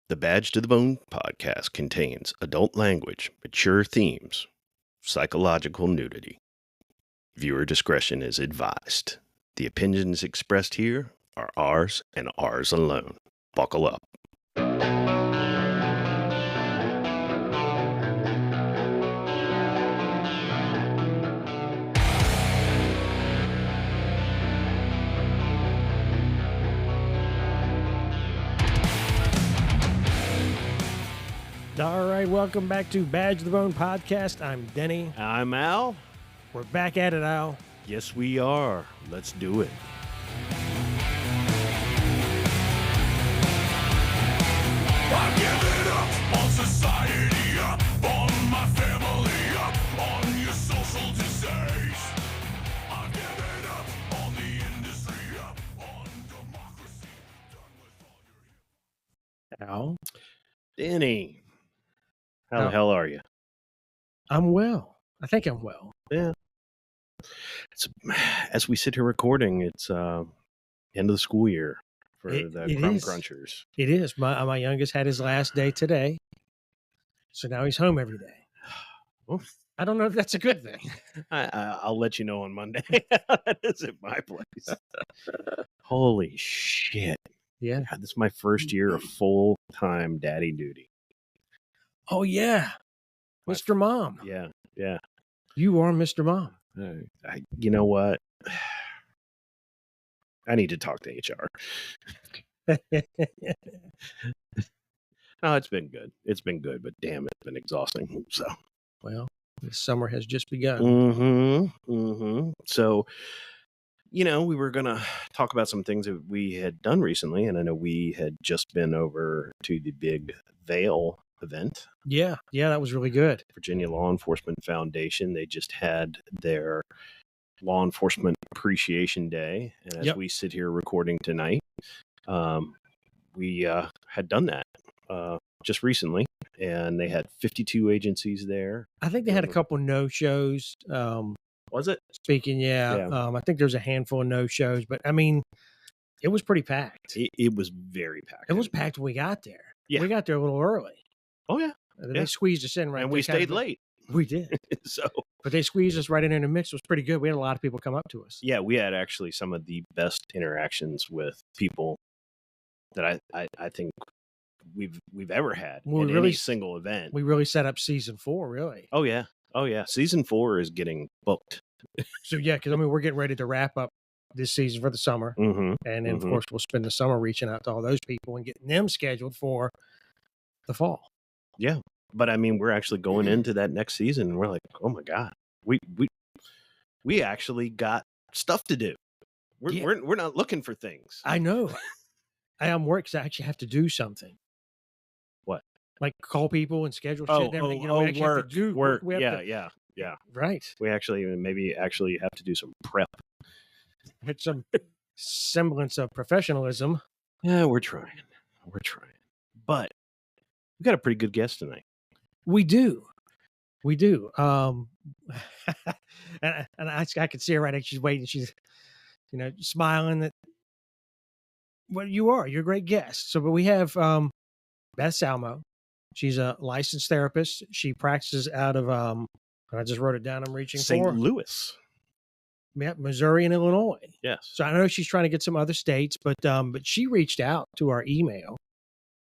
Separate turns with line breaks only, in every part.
The Badge to the Bone podcast contains adult language, mature themes, psychological nudity. Viewer discretion is advised. The opinions expressed here are ours and ours alone. Buckle up.
All right, welcome back to Badge to the Bone podcast. I'm Denny.
I'm Al.
We're back at it, Al.
Yes, we are. Let's do it.
I'm giving up on society, up on my family, up on your social disease. I'm giving up on the industry, up on democracy. Done with all your
Al,
Danny, how the
Al.
hell are you?
I'm well. I think I'm well.
Yeah. As we sit here recording, it's end of the school year for the
It
Crumb
is.
Crunchers.
It is. My youngest had his last day today, so now he's home every day.
Well,
I don't know if that's a good thing.
I'll let you know on Monday. That is at my place. Holy shit.
Yeah.
God, this is my first year of full-time daddy duty.
Oh, yeah. Mr. Mom.
Yeah.
You are Mr. Mom.
You know what? I need to talk to HR. No, it's been good. It's been good, but damn, it's been exhausting. So,
Well, the summer has just begun.
So, we were going to talk about some things that we had done recently. And I know we had just been over to the big Vail event.
Yeah, that was really good.
Virginia Law Enforcement Foundation. They just had their Law Enforcement Appreciation Day. And as we sit here recording tonight, we had done that just recently. And they had 52 agencies there.
I think they had a couple no-shows.
Was it?
Speaking, I think there's a handful of no-shows, but I mean, it was pretty packed.
It was very packed.
It was packed when we got there.
Yeah.
We got there a little early.
Oh, yeah.
They squeezed us in right
And
there,
we stayed late.
We did. But they squeezed us right in, and the mix was pretty good. We had a lot of people come up to us.
Yeah, we had actually some of the best interactions with people that I think we've ever had in any single event.
We really set up season 4, really.
Oh, yeah. Season 4 is getting booked.
So, yeah, because, we're getting ready to wrap up this season for the summer.
Mm-hmm.
And then, of course, we'll spend the summer reaching out to all those people and getting them scheduled for the fall.
Yeah. But, we're actually going into that next season, and we're like, oh, my God. We actually got stuff to do. We're not looking for things.
I know. I am work because I actually have to do something.
What?
Like call people and schedule shit and everything. We actually have to do
work.
We have
Yeah.
Right.
We actually have to do some prep.
Had some semblance of professionalism.
Yeah, we're trying. But we got a pretty good guest tonight.
We do. And I could see her right now. She's waiting. She's, smiling. That you're a great guest. So, but we have Beth Salmo. She's a licensed therapist. She practices out of I just wrote it down. I'm reaching
St.
for
Louis.
Yeah, Missouri and Illinois.
Yes.
So I know she's trying to get some other states, but she reached out to our email,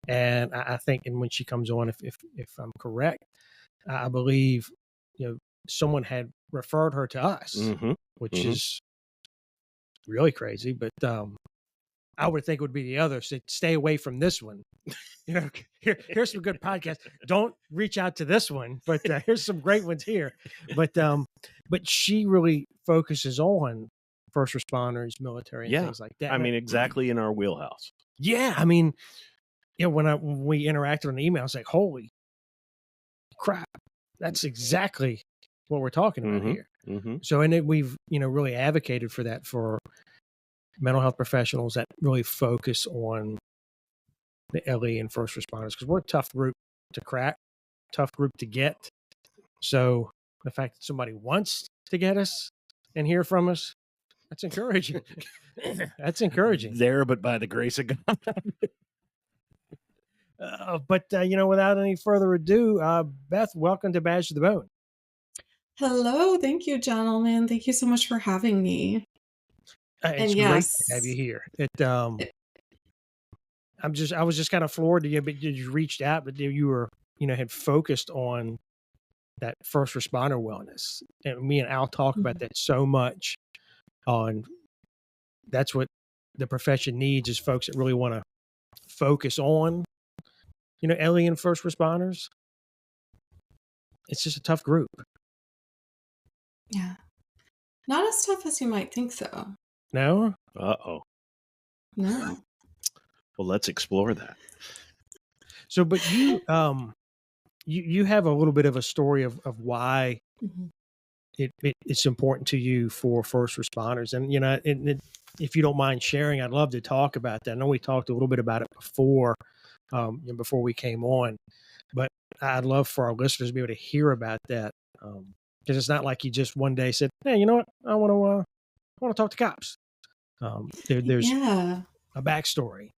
and I think, and when she comes on, if I'm correct, I believe someone had referred her to us, which is really crazy. But I would think it would be the other. So stay away from this one. Here's some good podcasts. Don't reach out to this one, but here's some great ones here. But she really focuses on first responders, military, and things like that.
Exactly in our wheelhouse.
Yeah, when we interacted on the email, I was like, holy crap, that's exactly what we're talking about here.
Mm-hmm.
So, and we've really advocated for that for mental health professionals that really focus on the LE and first responders, because we're a tough group to crack, tough group to get. So the fact that somebody wants to get us and hear from us, that's encouraging. That's encouraging.
There, but by the grace of God.
Without any further ado, Beth, welcome to Badge to the Bone.
Hello. Thank you, gentlemen. Thank you so much for having me.
It's
And
great to have you
yes,
here.
it-
I was just kind of floored to you, but you reached out, but you were, had focused on that first responder wellness. And me and Al talk about
mhm.
that so much on that's what the profession needs is folks that really want to focus on, alien first responders. It's just a tough group.
Yeah. Not as tough as you might think, though.
No?
Uh-oh.
No.
Well, let's explore that.
So, but you have a little bit of a story of why
Mhm.
it's important to you for first responders. And, if you don't mind sharing, I'd love to talk about that. I know we talked a little bit about it before, before we came on, but I'd love for our listeners to be able to hear about that. Because it's not like you just one day said, "Hey, you know what? I want to talk to cops." There's
Yeah.
a backstory.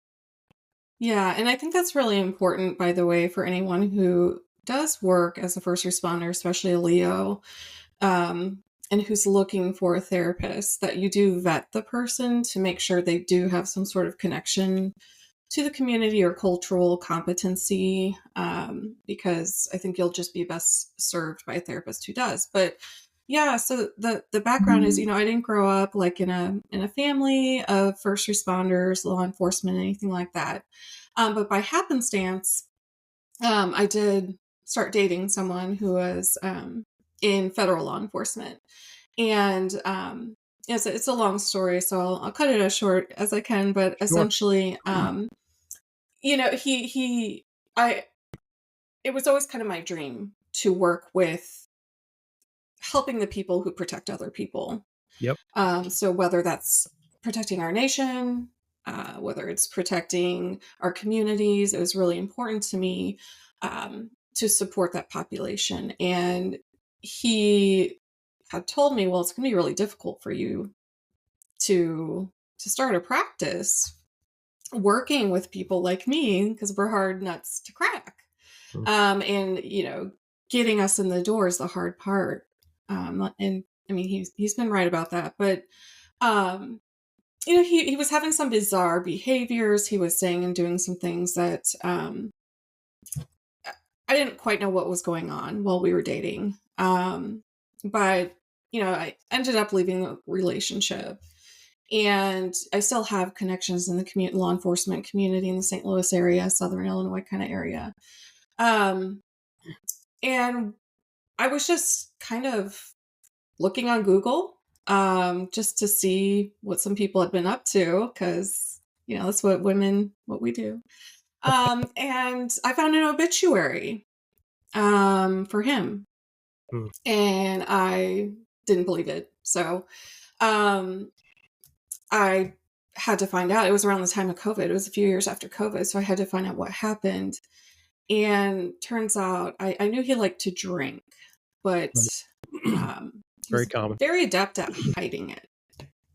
Yeah. And I think that's really important, by the way, for anyone who does work as a first responder, especially a Leo, and who's looking for a therapist, that you do vet the person to make sure they do have some sort of connection to the community or cultural competency, because I think you'll just be best served by a therapist who does. But yeah, so the background is, I didn't grow up like in a family of first responders, law enforcement, anything like that. But by happenstance, I did start dating someone who was in federal law enforcement, and it's a long story, so I'll cut it as short as I can. But
Sure.
essentially, he I it was always kind of my dream to work with helping the people who protect other people.
Yep.
So whether that's protecting our nation, whether it's protecting our communities, it was really important to me to support that population. And he had told me, well, it's going to be really difficult for you to start a practice working with people like me because we're hard nuts to crack. And getting us in the door is the hard part. And I mean, he's been right about that, but um, he was having some bizarre behaviors. He was saying and doing some things that I didn't quite know what was going on while we were dating. But I ended up leaving the relationship, and I still have connections in the law enforcement community in the St. Louis area, Southern Illinois kind of area. And I was just kind of looking on Google, just to see what some people had been up to, because that's what we do. And I found an obituary for him, and I didn't believe it. So I had to find out. It was around the time of COVID. It was a few years after COVID, so I had to find out what happened. And turns out I knew he liked to drink, but he
Very
was
common.
very adept at hiding it.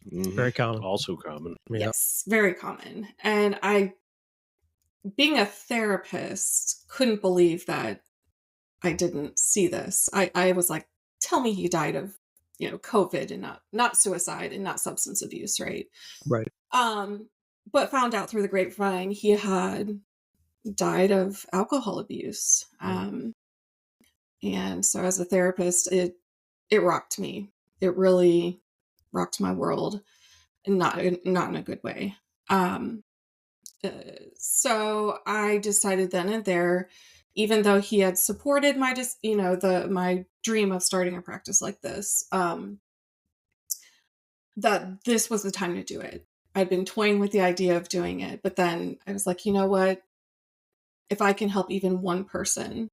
Very common.
Also common.
Yep.
Yes, very common. And I, being a therapist, couldn't believe that I didn't see this. I was like, tell me he died of, COVID and not suicide and not substance abuse, right?
Right.
But found out through the grapevine he had died of alcohol abuse. And so as a therapist, it rocked me. It really rocked my world, and not in a good way. So I decided then and there, even though he had supported my my dream of starting a practice like this, that this was the time to do it. I'd been toying with the idea of doing it, but then I was like, you know what? If I can help even one person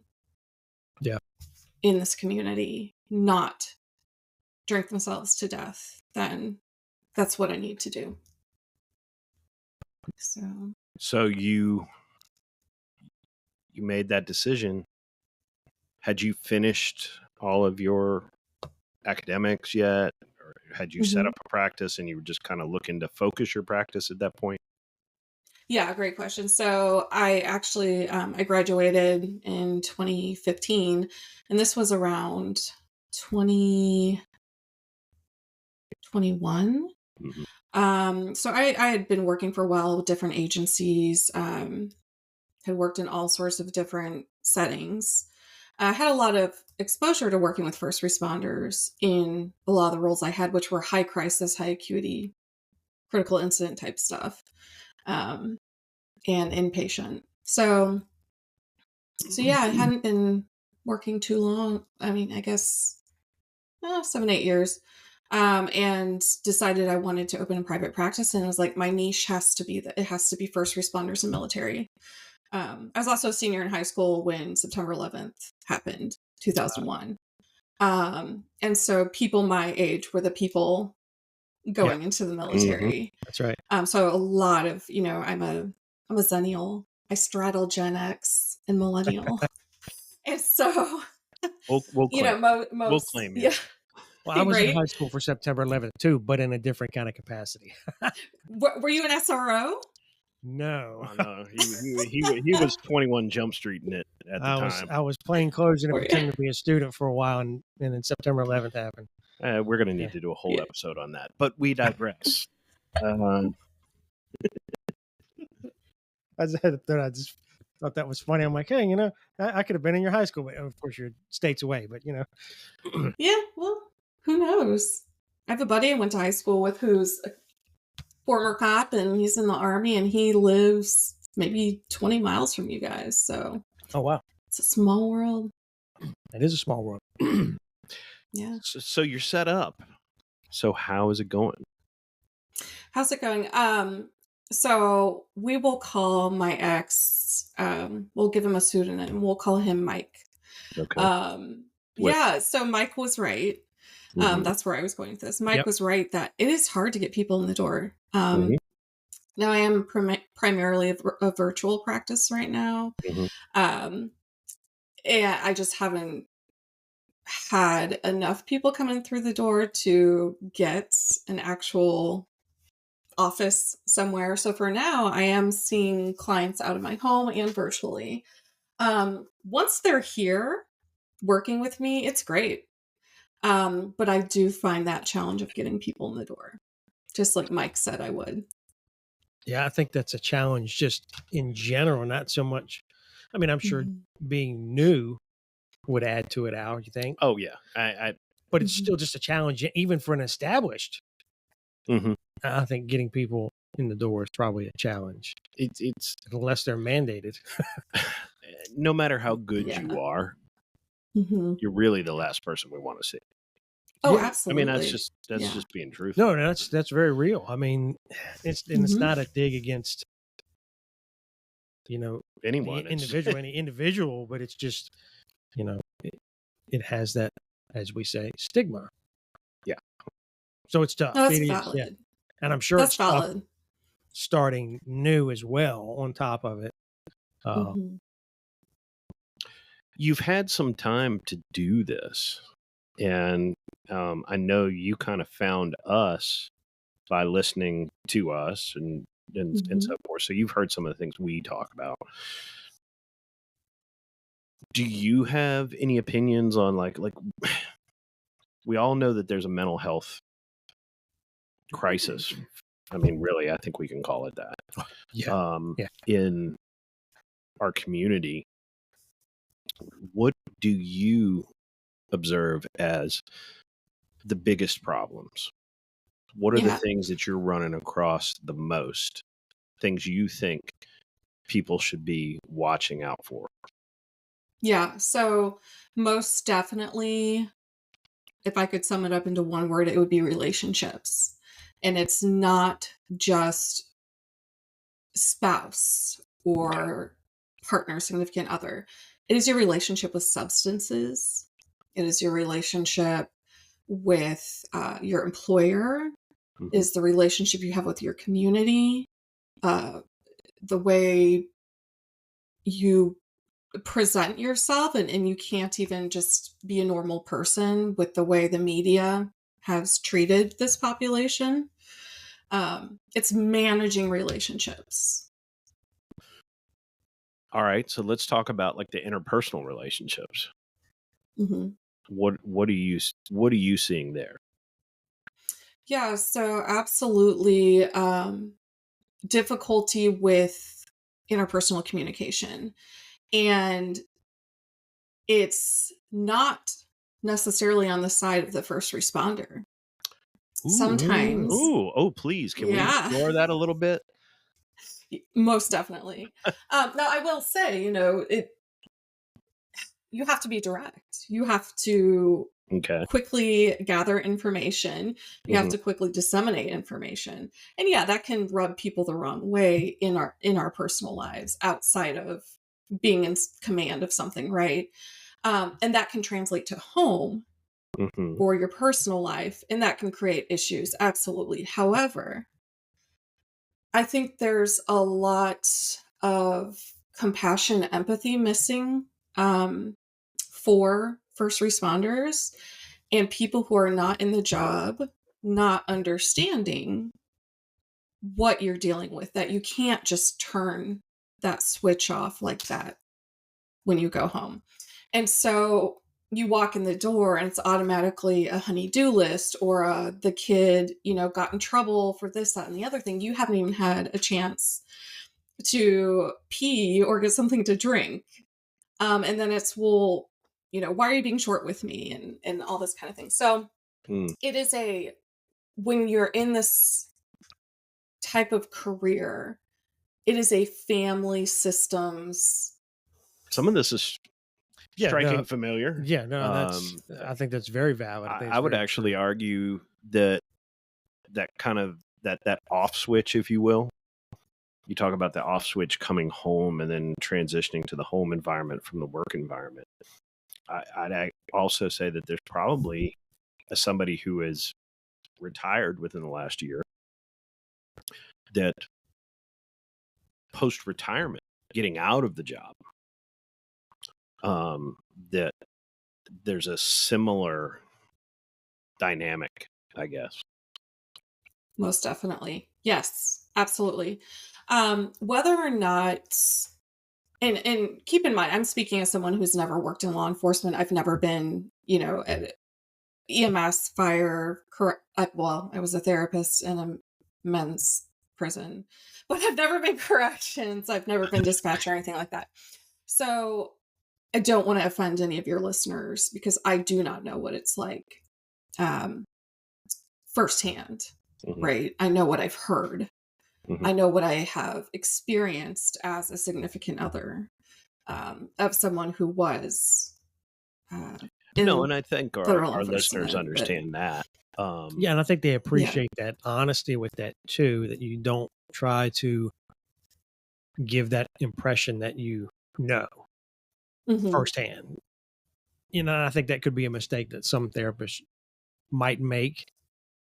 in this community not drink themselves to death, then that's what I need to do.
So you made that decision. Had you finished all of your academics yet? Or had you set up a practice and you were just kind of looking to focus your practice at that point?
Yeah, great question. So I actually I graduated in 2015, and this was around 2021. So I had been working for a while with different agencies, had worked in all sorts of different settings. I had a lot of exposure to working with first responders in a lot of the roles I had, which were high crisis, high acuity, critical incident type stuff, and inpatient. So yeah, I hadn't been working too long. I mean, I guess 7, 8 years. And decided I wanted to open a private practice, and it was like my niche has to be that it has to be first responders and military. I was also a senior in high school when September 11th happened, 2001. And so people my age were the people going into the military.
That's right.
So a lot of, I'm a Zennial. I straddle Gen X and millennial. And so,
we'll claim,
most,
we'll claim it.
yeah.
Well, I was
Right?
in high school for September 11th too, but in a different kind of capacity.
Were you an SRO?
No.
Oh, no, he was 21 Jump Street in it at the time.
I was playing clothes and
Oh, yeah.
pretending to be a student for a while, and then September 11th happened.
We're going to need to do a whole episode on that, but we digress.
I just thought that was funny. I'm like, hey, I could have been in your high school, but of course you're states away. But
Yeah, well, who knows? I have a buddy I went to high school with who's a former cop, and he's in the Army, and he lives maybe 20 miles from you guys. So,
oh wow,
it's a small world.
it is a small world.
Yeah.
So you're set up. So how is it going?
How's it going? So we will call my ex. We'll give him a pseudonym. We'll call him Mike.
Okay.
Yeah. So Mike was right.
Mhm.
That's where I was going with this. Mike
Yep.
was right that it is hard to get people in the door.
Mhm.
Now I am primarily a virtual practice right now.
Mhm.
And I just haven't had enough people coming through the door to get an actual office somewhere. So for now, I am seeing clients out of my home and virtually. Once they're here working with me, it's great. But I do find that challenge of getting people in the door, just like Mike said I would.
Yeah, I think that's a challenge just in general, not so much. I mean, I'm sure
Mhm.
being new would add to it, Al, you think?
Oh yeah.
But it's
Mhm.
still just a challenge, even for an established.
Mhm.
I think getting people in the door is probably a challenge,
It's
unless they're mandated.
no matter how good
Yeah.
you are,
Mhm.
you're really the last person we want to see.
Oh,
Yeah.
absolutely.
I mean, that's
Yeah.
just being truthful.
No, that's very real. I mean, it's
Mhm.
not a dig against
Anyone.
the individual, any individual, but it's just it has that, as we say, stigma.
Yeah.
So it's tough.
No, that's
It is,
valid.
yeah. And I'm sure
That's
it's tough
valid.
starting new as well on top of it.
Mhm.
You've had some time to do this, and I know you kind of found us by listening to us and
Mhm.
so forth. So you've heard some of the things we talk about. Do you have any opinions on like we all know that there's a mental health crisis. I mean, really, I think we can call it that.
Yeah.
In our community, what do you observe as the biggest problems? What are the
Yeah.
things that you're running across the most? Things you think people should be watching out for?
Yeah. So most definitely, if I could sum it up into one word, it would be relationships. And it's not just spouse or partner, significant other. It is your relationship with substances. It is your relationship with your employer.
Mhm.
Is the relationship you have with your community. The way you present yourself, and you can't even just be a normal person with the way the media has treated this population. It's managing relationships.
All right, so let's talk about like the interpersonal relationships.
Hmm.
What are you seeing there?
Yeah, so absolutely difficulty with interpersonal communication. And it's not necessarily on the side of the first responder. Sometimes,
Oh, please, can we
yeah,
explore that a little bit?
most definitely. Now, I will say, you have to be direct. You have to
Okay.
quickly gather information. You have
Mhm.
to quickly disseminate information. And yeah, that can rub people the wrong way in our personal lives outside of being in command of something, right? And that can translate to home
Mhm.
or your personal life, and that can create issues. Absolutely. However, I think there's a lot of compassion, empathy missing um, for first responders and people who are not in the job, not understanding what you're dealing with, that you can't just turn that switch off like that when you go home. And so you walk in the door and it's automatically a honey-do list or the kid, got in trouble for this, that, and the other thing. You haven't even had a chance to pee or get something to drink. And then it's, well, why are you being short with me and all this kind of thing. So
Mm.
it is when you're in this type of career, it is a family systems.
Some of this is
Yeah,
striking
no,
familiar.
yeah, no, I think that's very valid. I think
I
it's
would
very
actually
true.
argue that that kind of that off switch, if you will. You talk about the off switch coming home and then transitioning to the home environment from the work environment. I'd also say that there's probably somebody who is retired within the last year that post retirement, getting out of the job, that there's a similar dynamic, I guess.
Most definitely. Yes, absolutely. Whether or not, and keep in mind, I'm speaking as someone who's never worked in law enforcement. I've never been, at EMS, fire, well, I was a therapist in a men's prison, but I've never been corrections. I've never been dispatch or anything like that. So I don't want to offend any of your listeners because I do not know what it's like um, firsthand,
Mhm,
right? I know what I've heard.
mhm.
I know what I have experienced as a significant other of someone who was uh,
No,
in
and I think
federal
our listeners
enforcement. But
understand that.
Yeah, and I think they
yeah,
appreciate that honesty with that too, that you don't try to give that impression that you know
hmm
firsthand. I think that could be a mistake that some therapists might make,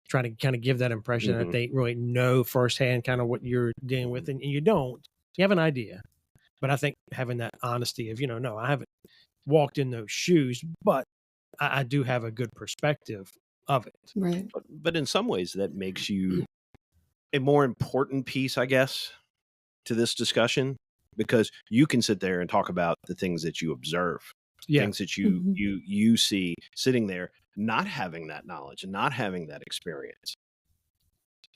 trying to kind of give that impression that
Mhm,
they really know firsthand kind of what you're dealing with,
mhm.
and you don't. You have an idea, but I think having that honesty of, no, I haven't walked in those shoes, but I do have a good perspective of it.
right.
But in some ways, that makes you a more important piece, I guess, to this discussion because you can sit there and talk about the things that you observe,
Yeah,
things that
hmm
you see sitting there, not having that knowledge and not having that experience.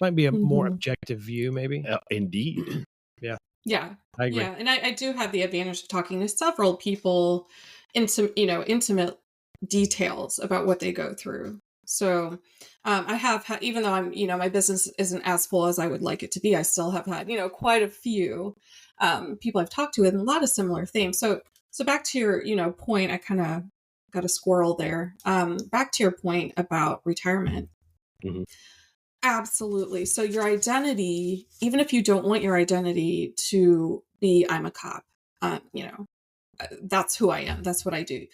might be a more
hmm
objective view, maybe.
Indeed.
Yeah,
Yeah,
I agree.
yeah, and I do have the advantage of talking to several people into intimate details about what they go through. So I have had, even though my business isn't as full as I would like it to be, I still have had quite a few people I've talked to with a lot of similar themes. So back to your point, I kind of got a squirrel there. Back to your point about retirement.
Mhm.
Absolutely. So your identity, even if you don't want your identity to be I'm a cop, that's who I am. That's what I do.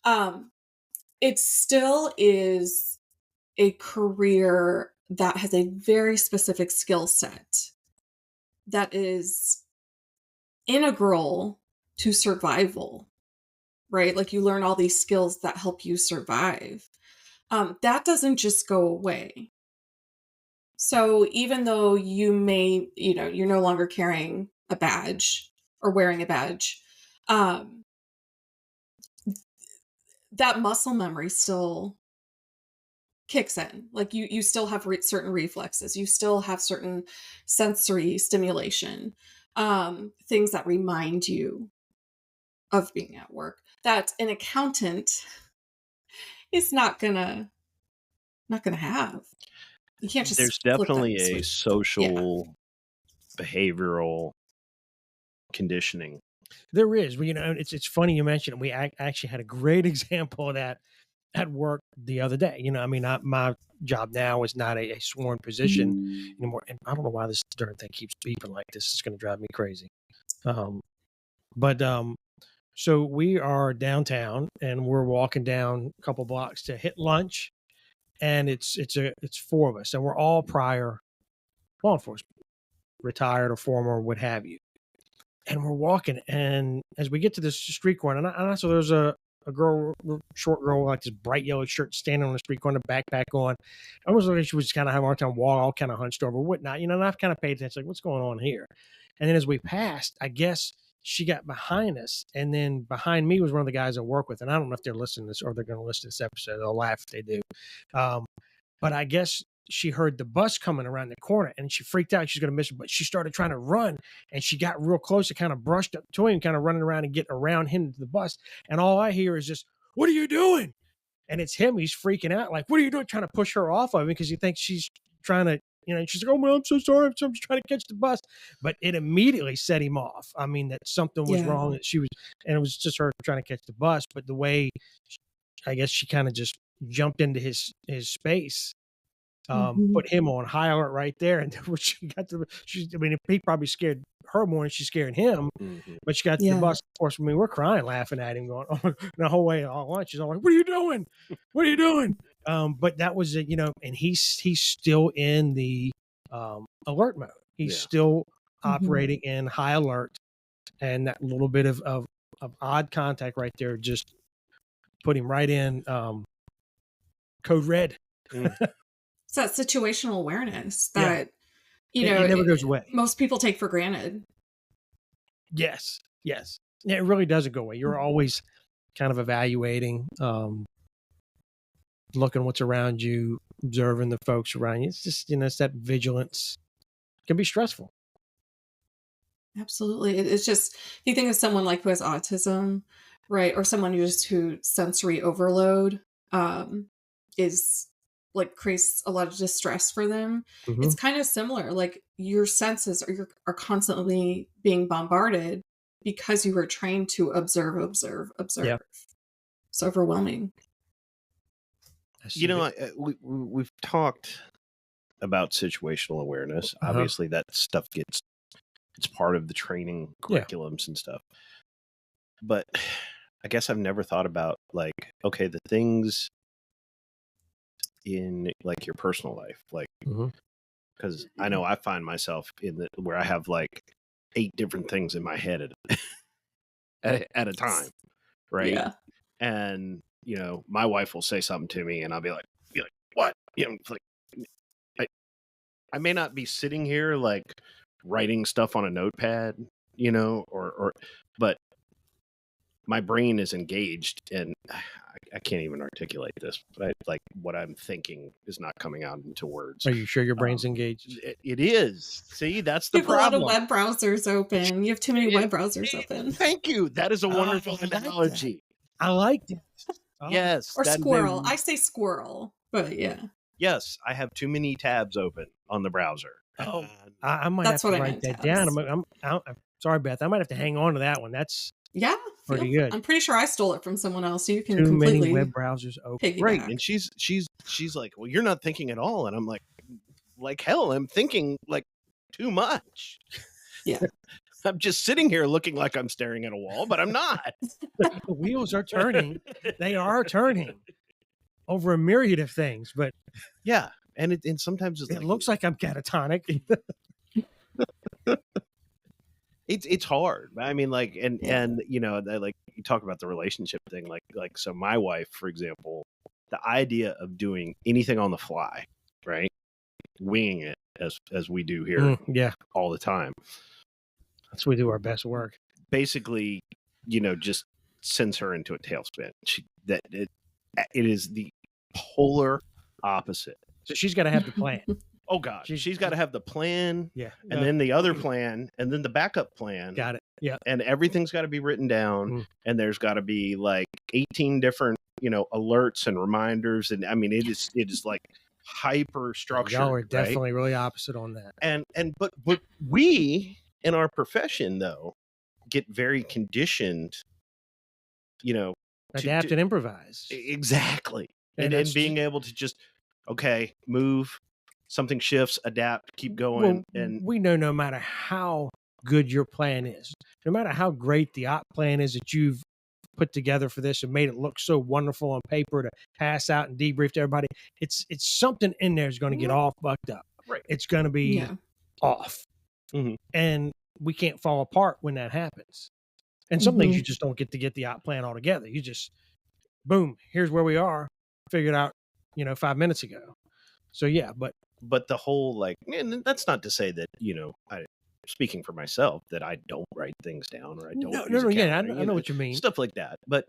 Um, it still is a career that has a very specific skill set that is integral to survival, right? Like you learn all these skills that help you survive. That doesn't just go away. So even though you may, you're no longer carrying a badge or wearing a badge, um, that muscle memory still kicks in. Like you still have certain reflexes. You still have certain sensory stimulation, things that remind you of being at work that an accountant is not gonna have. You can't just
There's
flip that
definitely a
switch. Yeah.
social behavioral conditioning.
There is. Well, it's funny you mentioned it. We actually had a great example of that at work the other day. I mean, my job now is not a sworn position anymore, and I don't know why this darn thing keeps beeping like this. It's going to drive me crazy. But so we are downtown, and we're walking down a couple blocks to hit lunch, and it's four of us, and we're all prior law enforcement, retired or former, what have you. And we're walking, and as we get to this street corner, and I saw there's a girl, short girl, like this bright yellow shirt, standing on the street corner, backpack on. I was looking, she was kind of having a hard time walking, all kind of hunched over, whatnot. And I've kind of paid attention, like, what's going on here? And then as we passed, I guess she got behind us, and then behind me was one of the guys I work with. And I don't know if they're listening to this or they're going to listen to this episode. They'll laugh if they do. But I guess she heard the bus coming around the corner, and she freaked out. She's going to miss it, but she started trying to run, and she got real close and kind of brushed up to him, kind of running around and get around him to the bus. And all I hear is just, "What are you doing?" And it's him. He's freaking out. Like, "What are you doing?" Trying to push her off of him because he thinks she's trying to, she's like, "Oh, well, I'm so sorry. I'm just trying to catch the bus." But it immediately set him off. I mean, that something was wrong, that she was, and it was just her trying to catch the bus. But the way, I guess she kind of just jumped into his space, put him on high alert right there. And when she got to, he probably scared her more than she's scaring him. But she got to the bus. Of course, we're crying, laughing at him, going, "Oh," the whole way all lunch. She's all like, "What are you doing? What are you doing?" But that was it, and he's still in the alert mode. He's still operating in high alert, and that little bit of odd contact right there just put him right in code red.
It's that situational awareness that,
it never goes away.
Most people take for granted.
Yes. It really doesn't go away. You're always kind of evaluating, looking what's around you, observing the folks around you. It's just, it's that vigilance. It can be stressful.
Absolutely. It's just, if you think of someone like who has autism, right, or someone who sensory overload is like creates a lot of distress for them. It's kind of similar. Like your senses are constantly being bombarded because you were trained to observe. Yeah. It's overwhelming.
We've talked about situational awareness. Obviously, that stuff it's part of the training curriculums and stuff. But I guess I've never thought about, like, okay, the things in like your personal life, like, because I know I find myself where I have like 8 different things in my head at a time, right? Yeah. And my wife will say something to me, and I'll be like, "What?" Like, I may not be sitting here like writing stuff on a notepad, but my brain is engaged, and I can't even articulate this. But like what I'm thinking is not coming out into words.
Are you sure your brain's engaged?
It is. See, that's the problem.
You have a lot of web browsers open. You have too many web browsers open.
Thank you. That is a wonderful analogy.
I liked it.
Yes.
Or squirrel. I say squirrel, but yeah.
Yes, I have too many tabs open on the browser.
Oh, I might have to write that down. I'm sorry, Beth. I might have to hang on to that one. That's pretty good.
I'm pretty sure I stole it from someone else, so you can
too
completely
many web browsers open.
Right, and she's like, "Well, you're not thinking at all," and I'm like hell, I'm thinking like too much.
Yeah.
I'm just sitting here looking like I'm staring at a wall, but I'm not.
The wheels are turning. They are turning over a myriad of things, but
yeah, and sometimes
it looks like I'm catatonic.
It's hard. I mean, like, and like you talk about the relationship thing, like so my wife, for example, the idea of doing anything on the fly, right, winging it as we do here, all the time.
That's where we do our best work.
Basically, just sends her into a tailspin. It is the polar opposite.
So she's got to have the plan.
Oh God, she's got to have the plan,
Yeah.
and then the other plan, and then the backup plan.
Got it. Yeah.
And everything's got to be written down, and there's got to be like 18 different, alerts and reminders, and I mean, it is like hyper structured.
Y'all are definitely really opposite on that.
But we in our profession though get very conditioned,
adapt and improvise.
Exactly, and being able to just move. Something shifts, adapt, keep going.
Well,
and
we know no matter how good your plan is, no matter how great the op plan is that you've put together for this and made it look so wonderful on paper to pass out and debrief to everybody, it's something in there is going to get all fucked up.
Right.
It's going to be off.
Mm-hmm.
And we can't fall apart when that happens. And some things you just don't get the op plan altogether. You just, boom, here's where we are, figured out, 5 minutes ago. So yeah,
but the whole and that's not to say that I, speaking for myself, that I don't write things down or I don't.
I know what you mean.
Stuff like that, but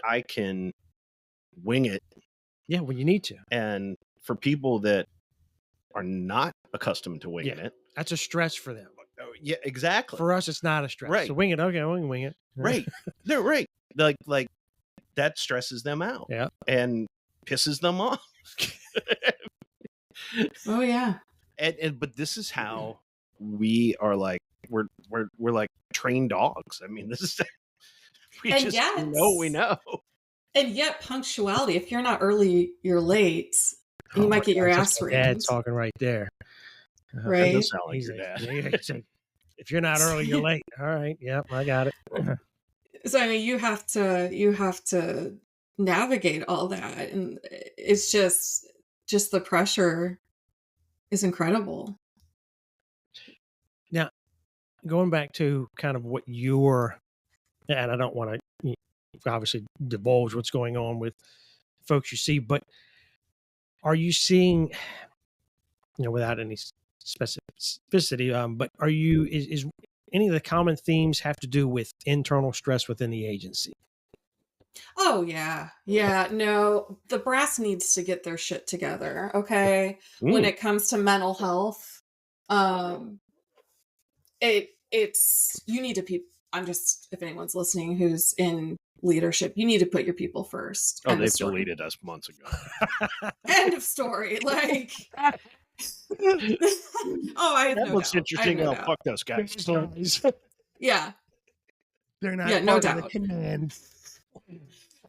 I can wing it.
Yeah, when you need to.
And for people that are not accustomed to winging it,
that's a stress for them.
Yeah, exactly.
For us, it's not a stress.
Right.
So wing it. Okay, we can wing it.
Right. They're right. Like that stresses them out.
Yeah.
And pisses them off.
Oh yeah.
But this is how we are we're like trained dogs. I mean, this is we know.
And yet punctuality, if you're not early, you're late. And you might get your ass
rammed. Dad talking right there.
Right.
That does sound like your dad.
If you're not early, you're late. All right. Yep, I got it.
So I mean, you have to navigate all that, and it's just the pressure is incredible.
Now, going back to kind of what and I don't want to obviously divulge what's going on with folks you see, but are you seeing, without any specificity, but are you, is any of the common themes have to do with internal stress within the agency?
Oh yeah. Yeah. No, the brass needs to get their shit together. Okay. When it comes to mental health, it's, you need to if anyone's listening who's in leadership, you need to put your people first.
Oh, they've deleted us months ago.
End of story.
That looks interesting. Oh, fuck those guys.
Yeah.
They're not.
Yeah, no doubt.
Command.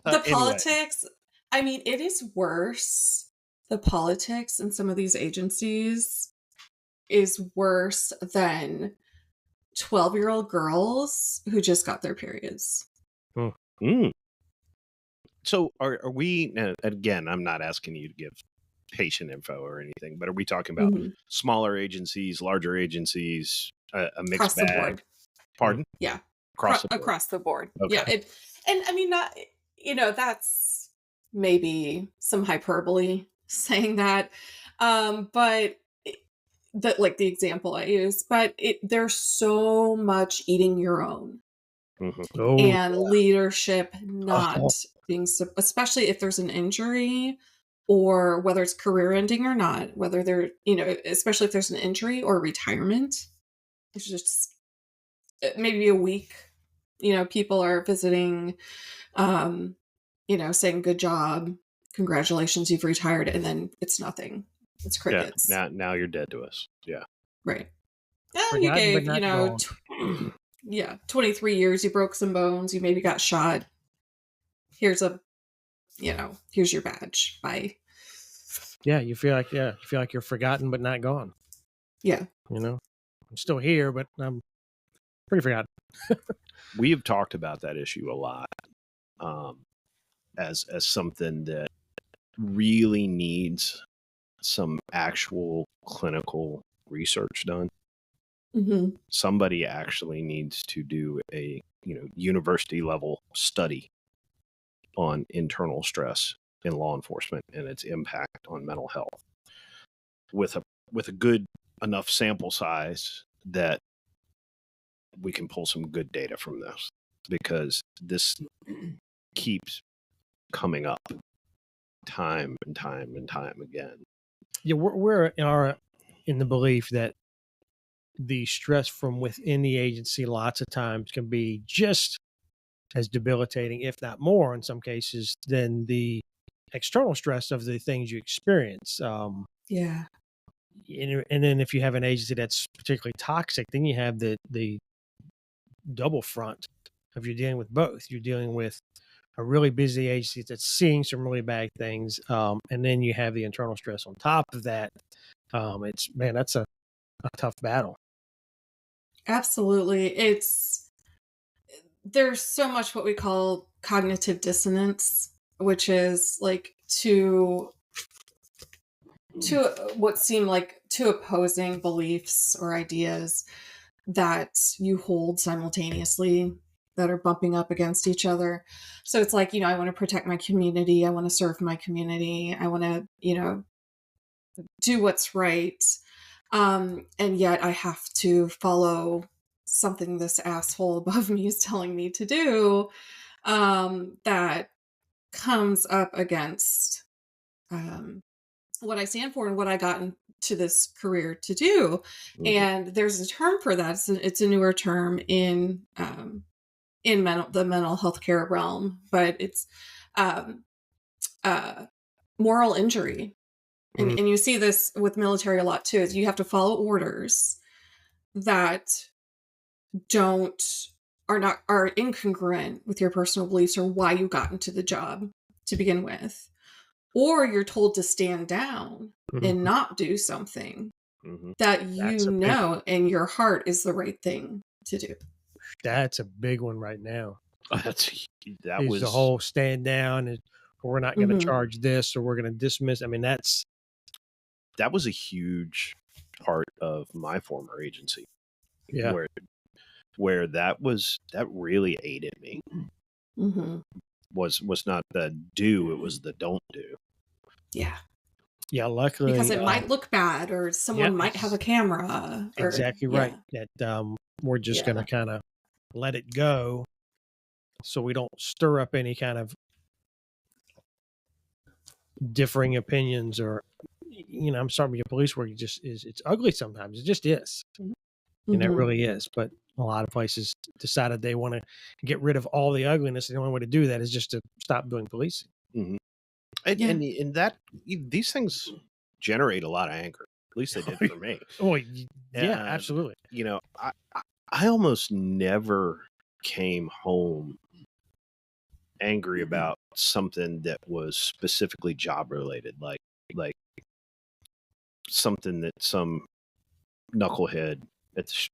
The politics, I mean, it is worse. The politics in some of these agencies is worse than 12-year-old girls who just got their periods.
So are we, again, I'm not asking you to give patient info or anything, but are we talking about smaller agencies, larger agencies, a mixed
across
bag?
The board.
Pardon?
Yeah.
Across the board.
Okay. Yeah. And I mean, not, that's maybe some hyperbole saying that. But the example I use, but there's so much eating your own and leadership not being, especially if there's an injury or whether it's career ending or not, whether they're, especially if there's an injury or retirement, it's just maybe a week, people are visiting, saying good job, congratulations, you've retired, and then it's nothing. It's crickets.
Yeah, now you're dead to us. Yeah.
Right. You gave, 23 years, you broke some bones, you maybe got shot. Here's your badge. Bye.
Yeah, you feel like you're forgotten but not gone.
Yeah.
I'm still here, but I'm pretty forgotten.
We have talked about that issue a lot, as something that really needs some actual clinical research done.
Mm-hmm.
Somebody actually needs to do a university level study on internal stress in law enforcement and its impact on mental health, with a good enough sample size that we can pull some good data from this. because this keeps coming up time and time and time again.
Yeah, we're in the belief that the stress from within the agency lots of times can be just as debilitating, if not more in some cases, than the external stress of the things you experience.
Yeah.
And then if you have an agency that's particularly toxic, then you have the double front of you're dealing with both. You're dealing with a really busy agency that's seeing some really bad things, and then you have the internal stress on top of that. That's a tough battle.
Absolutely. There's so much what we call cognitive dissonance, which is like two what seem like two opposing beliefs or ideas that you hold simultaneously that are bumping up against each other. So it's like, I want to protect my community. I want to serve my community. I want to, do what's right. And yet I have to follow something this asshole above me is telling me to do, that comes up against, what I stand for and what I got into this career to do. Mm-hmm. And there's a term for that. It's a newer term in the mental health care realm, but it's moral injury. Mm-hmm. And you see this with military a lot too, is you have to follow orders that are incongruent with your personal beliefs or why you got into the job to begin with. Or you're told to stand down mm-hmm. and not do something mm-hmm. that in your heart is the right thing to do.
That's a big one right now.
That was
the whole stand down, or we're not going to mm-hmm. charge this, or we're going to dismiss. I mean,
that was a huge part of my former agency.
Yeah,
where that really aided me. Mm-hmm. Was not the do, it was the don't do.
Yeah.
Yeah, luckily.
Because it might look bad, or someone might have a camera.
Exactly right. That we're just going to kind of let it go so we don't stir up any kind of differing opinions or, I'm sorry, your police work it's ugly sometimes. It just is. Mm-hmm. And it really is. But a lot of places decided they want to get rid of all the ugliness. And the only way to do that is just to stop doing policing.
Mm-hmm. And that these things generate a lot of anger. At least they did for me.
Oh, yeah, absolutely.
I almost never came home angry about something that was specifically job related, like something that some knucklehead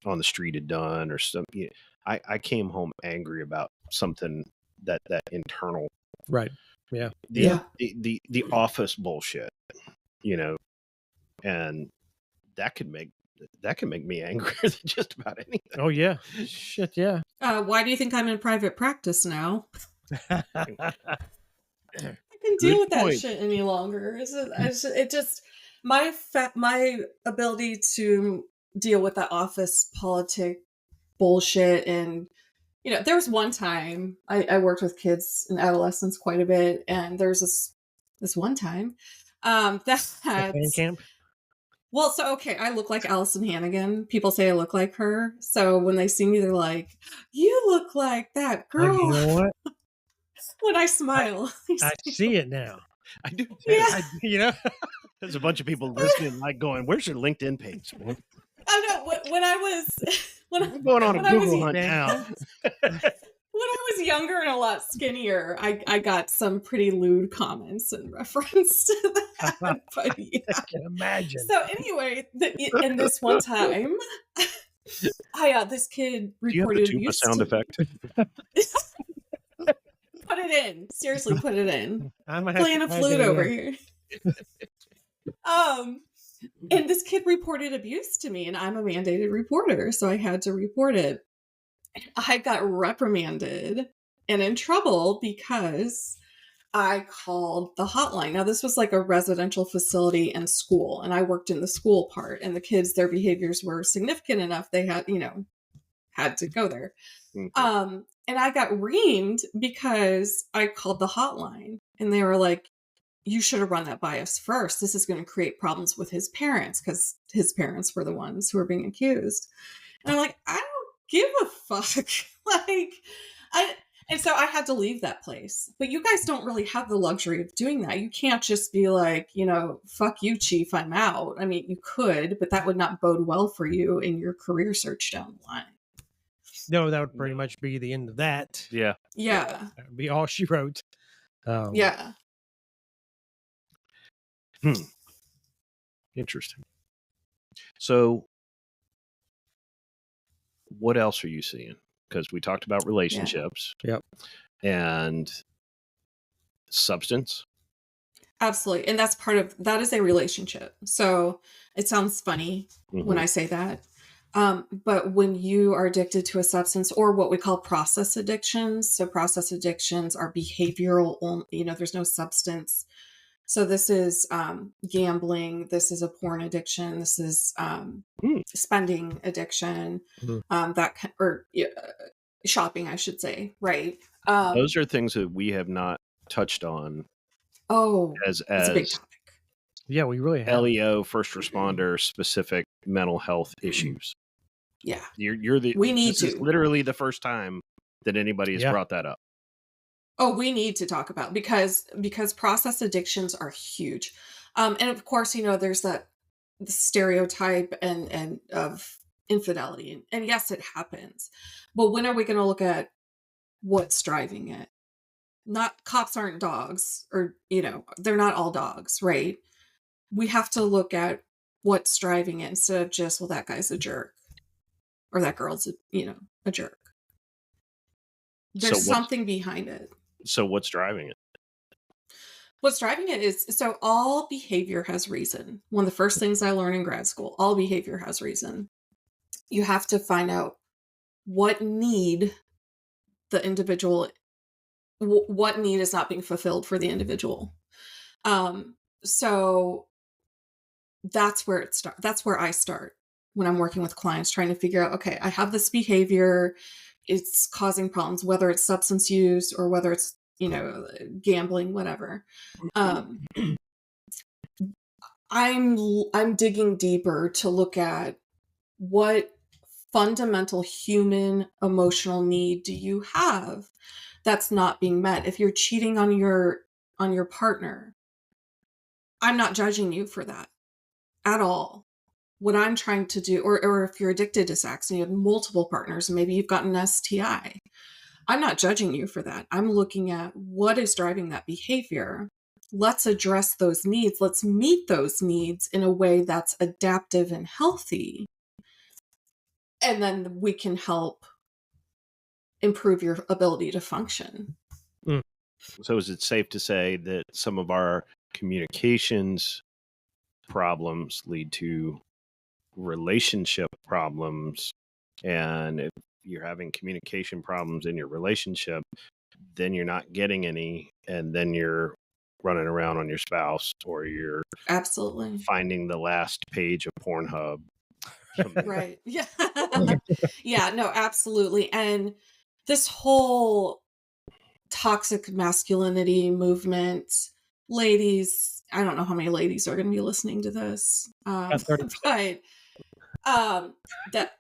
on the street had done or something. I came home angry about something that internal,
right? Yeah,
the office bullshit, and that can make me angrier than just about anything.
Oh yeah, shit, yeah.
Why do you think I'm in private practice now? I can deal with that shit any longer. It just my ability to deal with that office politic bullshit. And there was one time I worked with kids and adolescents quite a bit, and there's this one time that
camp.
Well, so okay, I look like Allison Hannigan. People say I look like her, so when they see me, they're like, "You look like that girl."
You know what?
When I smile,
I see it now.
I do.
Yeah.
There's a bunch of people listening, like going, "Where's your LinkedIn page?"
I know. When I was
I'm going on a Google hunt now.
When I was younger and a lot skinnier, I got some pretty lewd comments in reference to that. But yeah.
I can imagine.
So anyway, and this one time, this kid reported
do you have the tuba sound effect?
Put it in. Seriously, put it in.
I'm
playing a flute over here. And this kid reported abuse to me, and I'm a mandated reporter, so I had to report it. I got reprimanded and in trouble because I called the hotline. Now, this was like a residential facility and school, and I worked in the school part, and the kids, their behaviors were significant enough. They had, had to go there. Mm-hmm. I got reamed because I called the hotline and they were like, you should have run that by us first. This is going to create problems with his parents because his parents were the ones who were being accused. And I'm like, I don't give a fuck. And so I had to leave that place. But you guys don't really have the luxury of doing that. You can't just be like, fuck you, chief, I'm out. I mean, you could, but that would not bode well for you in your career search down the line.
No, that would pretty much be the end of that.
Yeah.
Yeah.
That would be all she wrote.
Yeah.
Interesting. So what else are you seeing? Because we talked about relationships.
Yep.
And substance.
Absolutely. And that is a relationship. So it sounds funny when I say that. But when you are addicted to a substance, or what we call process addictions, so process addictions are behavioral, there's no substance. So this is gambling, this is a porn addiction, this is spending addiction, shopping, I should say, right?
Those are things that we have not touched on.
It's a big topic.
Yeah, we really have.
LEO, first responder specific mental health issues.
Yeah,
this is literally the first time that anybody has brought that up.
Oh, we need to talk about because process addictions are huge, and of course, there's the stereotype and of infidelity, and yes, it happens. But when are we going to look at what's driving it? Not cops aren't dogs, or they're not all dogs, right? We have to look at what's driving it instead of just, well, that guy's a jerk, or that girl's a jerk. There's something behind it.
So what's driving it?
What's driving it is, so all behavior has reason. One of the first things I learned in grad school, all behavior has reason. You have to find out what need the individual, what need is not being fulfilled for the individual. So that's where it starts. That's where I start when I'm working with clients, trying to figure out, okay, I have this behavior, it's causing problems, whether it's substance use or whether it's, gambling, whatever. I'm digging deeper to look at what fundamental human emotional need do you have that's not being met. If you're cheating on your partner, I'm not judging you for that at all. What I'm trying to do, or if you're addicted to sex and you have multiple partners and maybe you've gotten an STI, I'm not judging you for that. I'm looking at what is driving that behavior. Let's address those needs. Let's meet those needs in a way that's adaptive and healthy. And then we can help improve your ability to function.
So is it safe to say that some of our communications problems lead to relationship problems? And if you're having communication problems in your relationship, then you're not getting any, and then you're running around on your spouse, or you're
absolutely
finding the last page of Pornhub.
Right. Yeah. Yeah, no, absolutely. And this whole toxic masculinity movement, ladies, I don't know how many ladies are going to be listening to this. But that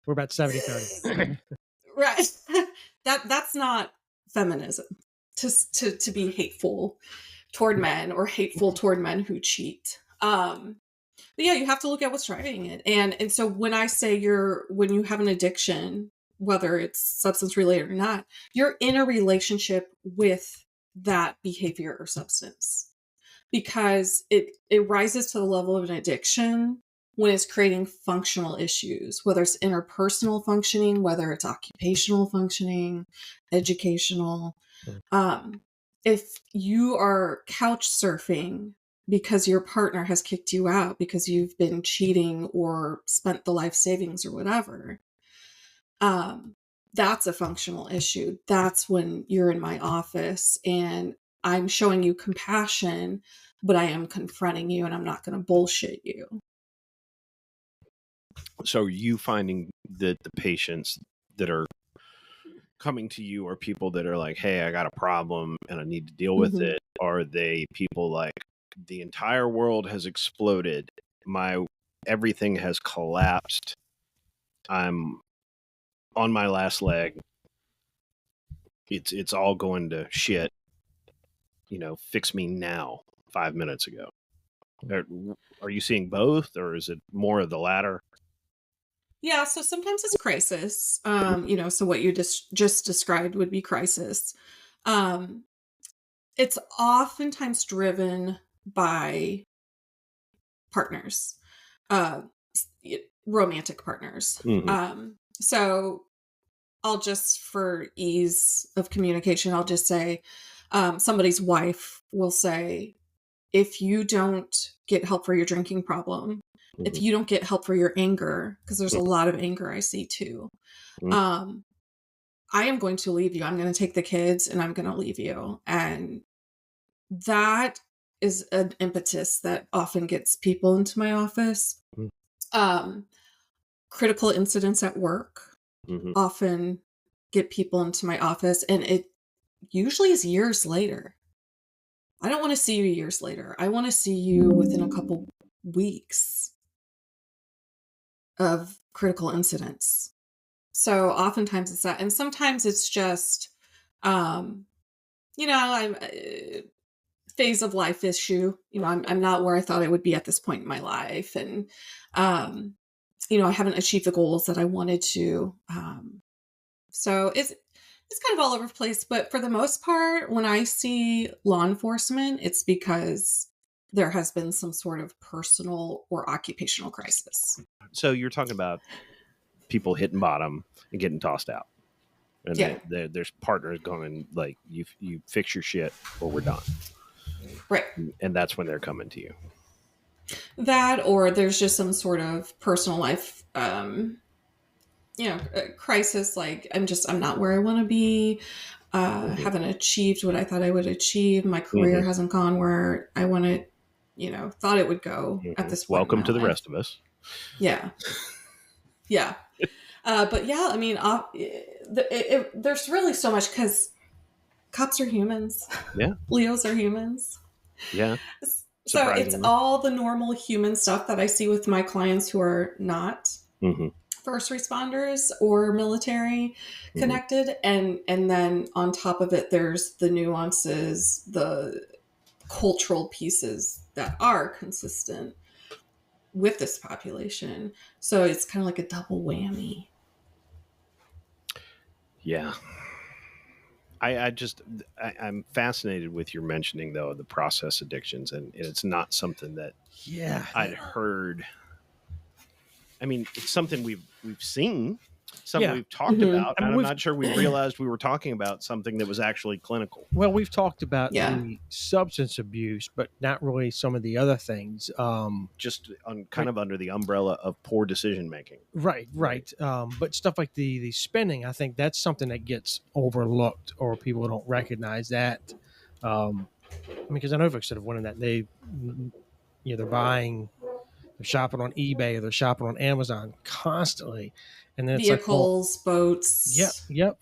we're about 70-30.
Right. That's not feminism to be hateful toward men or hateful toward men who cheat. But yeah, you have to look at what's driving it. And so when I say when you have an addiction, whether it's substance related or not, you're in a relationship with that behavior or substance, because it rises to the level of an addiction when it's creating functional issues, whether it's interpersonal functioning, whether it's occupational functioning, educational. If you are couch surfing because your partner has kicked you out because you've been cheating or spent the life savings or whatever, that's a functional issue. That's when you're in my office and I'm showing you compassion, but I am confronting you and I'm not going to bullshit you.
So are you finding that the patients that are coming to you are people that are like, hey, I got a problem and I need to deal with it? Are they people like, the entire world has exploded, everything has collapsed, I'm on my last leg, it's all going to shit, fix me now 5 minutes ago? Are you seeing both, or is it more of the latter?
Yeah, so sometimes it's crisis. So what you just described would be crisis. Um, it's oftentimes driven by partners, uh, romantic partners. So I'll just, for ease of communication, I'll just say somebody's wife will say, if you don't get help for your drinking problem, if you don't get help for your anger, because there's a lot of anger I see too, I am going to leave you. I'm going to take the kids and I'm going to leave you. And that is an impetus that often gets people into my office. Critical incidents at work often get people into my office, and it usually is years later. I don't want to see you years later. I want to see you within a couple weeks of critical incidents. So oftentimes it's that. And sometimes it's just, I'm phase of life issue. I'm not where I thought I would be at this point in my life. And, I haven't achieved the goals that I wanted to. So it's kind of all over the place. But for the most part, when I see law enforcement, it's because there has been some sort of personal or occupational crisis.
So you're talking about people hitting bottom and getting tossed out. And there's partners going like, you fix your shit or we're done.
Right.
And that's when they're coming to you.
That, or there's just some sort of personal life, crisis. Like I'm not where I want to be. Haven't achieved what I thought I would achieve. My career hasn't gone where I want to, thought it would go at this point.
Welcome to the rest of us.
Yeah. Yeah. But yeah, I mean, there's really so much, because cops are humans.
Yeah.
Leos are humans.
Yeah.
So it's all the normal human stuff that I see with my clients who are not first responders or military connected. And then on top of it, there's the nuances, the cultural pieces that are consistent with this population. So it's kind of like a double whammy.
Yeah. I'm fascinated with your mentioning, though, the process addictions, and it's not something that I'd heard. I mean, it's something we've seen, something we've talked about, and I'm not sure we realized we were talking about something that was actually clinical.
Well, we've talked about the substance abuse, but not really some of the other things.
Just under the umbrella of poor decision making.
Right. But stuff like the spending, I think that's something that gets overlooked, or people don't recognize that. Because I know folks that have went in that they're buying, they're shopping on eBay, or they're shopping on Amazon constantly. And then
vehicles, boats.
Yep.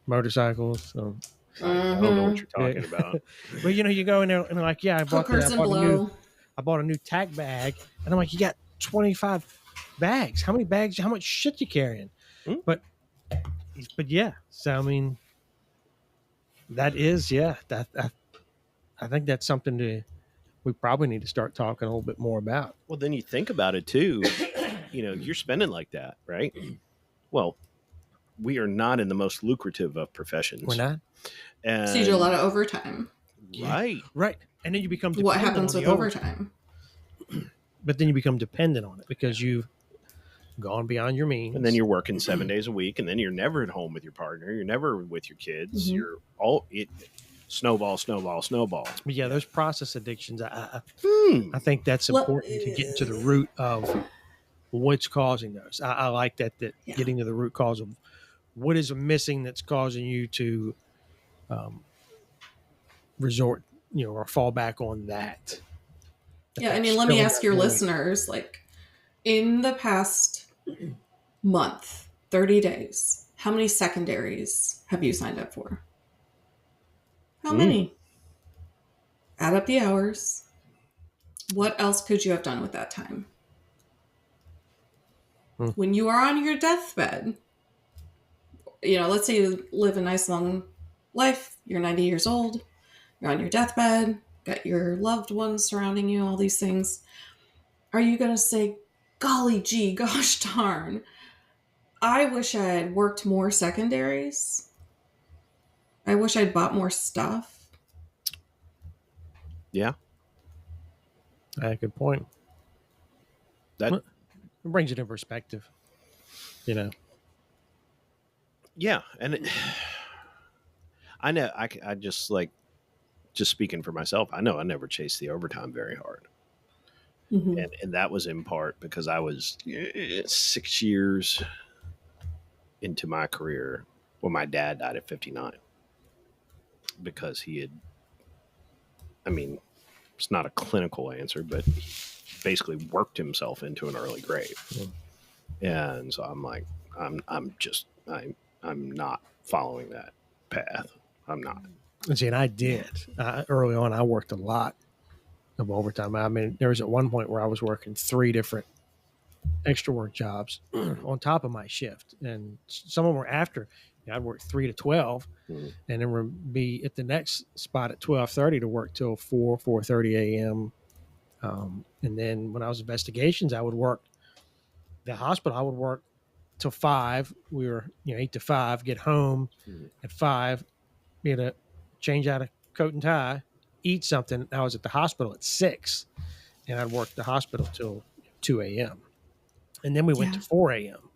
Motorcycles. So.
I don't know what you're talking about.
But you go in there and like, I bought a new tack bag, and I'm like, you got 25 bags. How many bags? How much shit you carrying? But yeah. So I mean, that is that I think that's something we probably need to start talking a little bit more about.
Well, then you think about it too. You're spending like that, right? Well, we are not in the most lucrative of professions.
We're not.
And
so you do a lot of overtime.
Right.
And then you become dependent.
What happens with overtime?
But then you become dependent on it because you've gone beyond your means.
And then you're working 7 days a week, and then you're never at home with your partner. You're never with your kids. You're snowball.
But yeah, those process addictions, I think that's important to get into the root of what's causing those. I like that getting to the root cause of what is missing that's causing you to resort, or fall back on that.
Yeah, I mean, let me ask your listeners, like, in the past month, 30 days, How many secondaries have you signed up for? How
Mm.
many? Add up the hours. What else could you have done with that time? When you are on your deathbed, let's say you live a nice long life, you're 90 years old, you're on your deathbed, got your loved ones surrounding you, all these things. Are you going to say, golly gee, gosh darn, I wish I had worked more secondaries? I wish I'd bought more stuff.
Yeah.
Good point.
That
it brings it in perspective,
Yeah, and I know I just speaking for myself. I know I never chased the overtime very hard,
Mm-hmm.
and that was in part because I was 6 years into my career when my dad died at 59 because he had. I mean, it's not a clinical answer, but he basically worked himself into an early grave, and so I'm like, I'm not following that path. I'm not.
See, and I did early on. I worked a lot of overtime. I mean, there was at one point where I was working 3 different extra work jobs on top of my shift, and some of them were after. I'd work 3 to 12, and then would be at the next spot at 12:30 to work till 4:30 a.m. And then when I was investigations, I would work the hospital. I would work till 5. We were 8 to 5. Get home at 5. Be able to change out a coat and tie, eat something. I was at the hospital at 6, and I'd work the hospital till 2 a.m. And then we went to 4 a.m.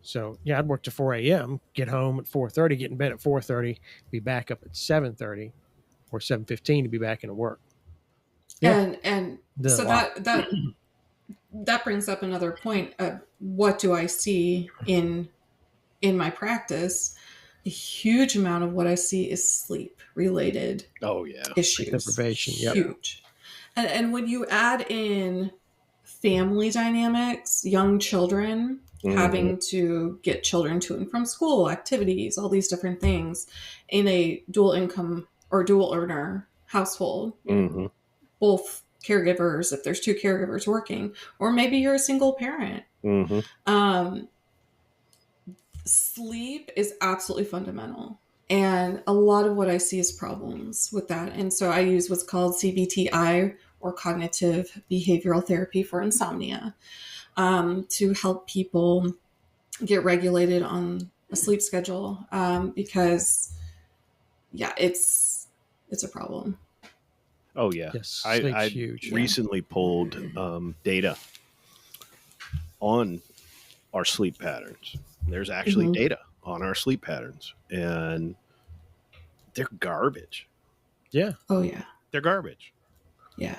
So I'd work to 4 a.m., get home at 4:30, get in bed at 4:30, be back up at 7:30 or 7:15 to be back into work.
Yeah. And so that brings up another point of what do I see in my practice? A huge amount of what I see is sleep related issues.
Deprivation,
huge. And when you add in family dynamics, young children, having to get children to and from school, activities, all these different things in a dual income or dual earner household, both caregivers, if there's 2 caregivers working, or maybe you're a single parent. Sleep is absolutely fundamental. And a lot of what I see is problems with that. And so I use what's called CBTI, or cognitive behavioral therapy for insomnia, to help people get regulated on a sleep schedule, because it's a problem.
Oh yeah.
Yes,
I
huge.
recently pulled data on our sleep patterns. There's actually data on our sleep patterns, and they're garbage.
Yeah.
Oh yeah.
They're garbage.
Yeah.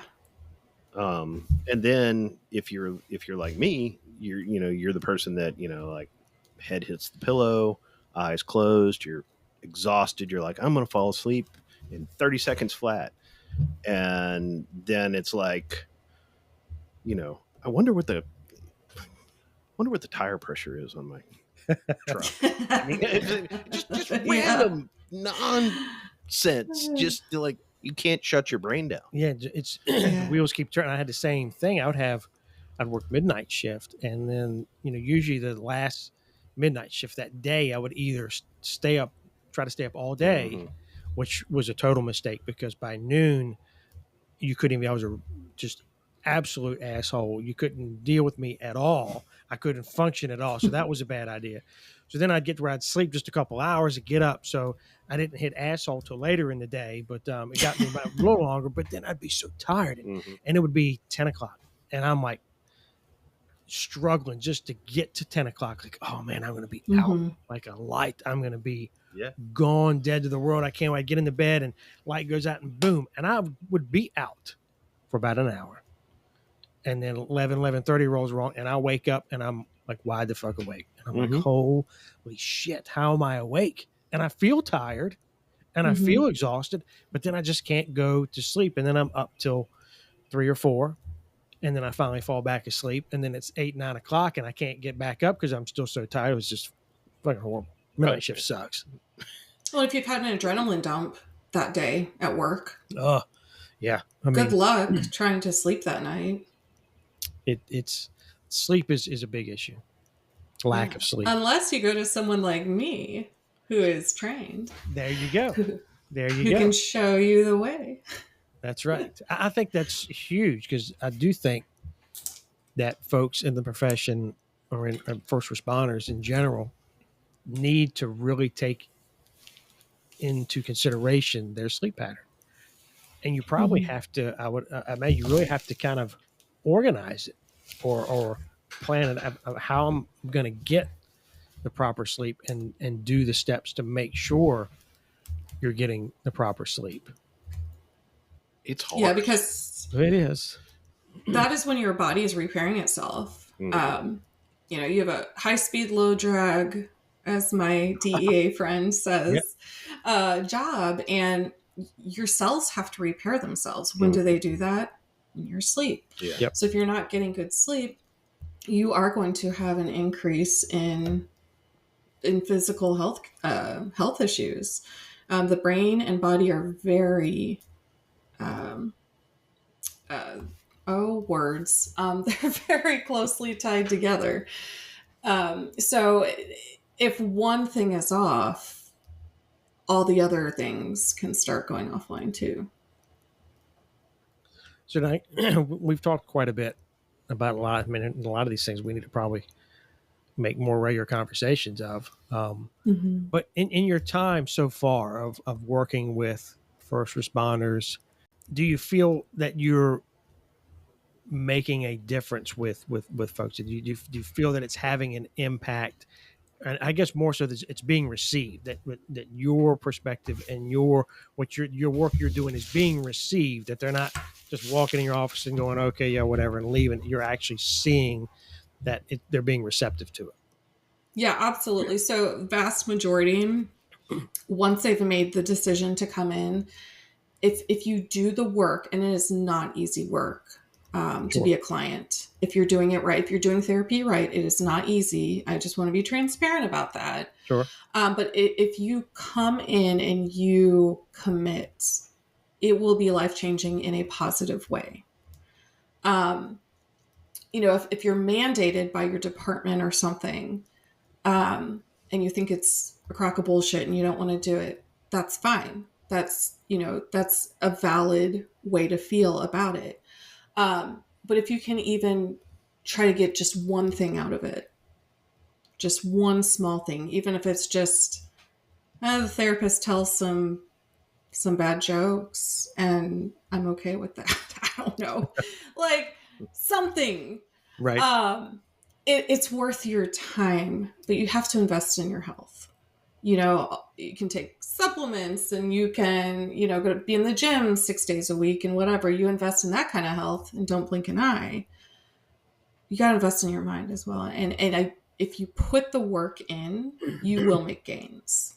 And then if you're like me, you're the person that, like head hits the pillow, eyes closed, you're exhausted. You're like, I'm going to fall asleep in 30 seconds flat. And then it's like, I wonder what the tire pressure is on my truck. I mean, just random nonsense. Just like, you can't shut your brain down.
Yeah, it's the wheels keep turning. I had the same thing. I'd work midnight shift, and then usually the last midnight shift that day, I would either try to stay up all day, which was a total mistake because by noon you couldn't even. I was a just absolute asshole. You couldn't deal with me at all. I couldn't function at all. So that was a bad idea. So then I'd get to where I'd sleep just a couple hours and get up. So I didn't hit asshole till later in the day, but it got me about a little longer. But then I'd be so tired, and it would be 10 o'clock. And I'm like struggling just to get to 10 o'clock. Like, oh man, I'm going to be out like a light. I'm going to be gone, dead to the world. I can't wait. I get into bed and light goes out and boom. And I would be out for about an hour. And then 11:30 rolls around, and I wake up, and I'm like, wide the fuck awake. And I'm like, holy shit, how am I awake? And I feel tired, and I feel exhausted, but then I just can't go to sleep. And then I'm up till 3 or 4, and then I finally fall back asleep. And then it's 8, 9 o'clock, and I can't get back up because I'm still so tired. It was just fucking horrible. Midnight shift sucks.
Well, if you've had an adrenaline dump that day at work,
Yeah.
good luck trying to sleep that night.
It's sleep is a big issue. Lack of sleep.
Unless you go to someone like me who is trained.
There you go. There you
who
go.
can show you the way.
That's right. I think that's huge because I do think that folks in the profession or in first responders in general need to really take into consideration their sleep pattern. And you probably have to, I imagine you really have to kind of organize it or plan it of how I'm going to get the proper sleep and do the steps to make sure you're getting the proper sleep.
It's hard.
Yeah, because
it is.
That is when your body is repairing itself. You know, you have a high speed, low drag, as my DEA friend says, job, and your cells have to repair themselves. When do they do that? In your sleep.
Yeah.
Yep.
So if you're not getting good sleep, you are going to have an increase in physical health issues. The brain and body are very they're very closely tied together. So if one thing is off, all the other things can start going offline too.
So tonight we've talked quite a bit about a lot of these things we need to probably make more regular conversations of. But in your time so far of working with first responders, do you feel that you're making a difference with folks? Do you feel that it's having an impact? And I guess more so that it's being received, that your perspective and your work you're doing is being received, that they're not just walking in your office and going, okay, yeah, whatever, and leaving. You're actually seeing that they're being receptive to it.
Yeah, absolutely. So vast majority, once they've made the decision to come in, if you do the work, and it is not easy work to be a client, if you're doing it right, if you're doing therapy right, it is not easy. I just want to be transparent about that.
Sure. But
if you come in and you commit, it will be life-changing in a positive way. You know, if you're mandated by your department or something, and you think it's a crock of bullshit and you don't want to do it, that's fine. That's a valid way to feel about it. But if you can even try to get just one thing out of it, just one small thing, even if it's just the therapist tells some bad jokes and I'm okay with that. I don't know, like something,
right.
It's worth your time, but you have to invest in your health. You know, you can take supplements and you can, go to be in the gym 6 days a week and whatever. You invest in that kind of health and don't blink an eye. You got to invest in your mind as well. And if you put the work in, you will make gains.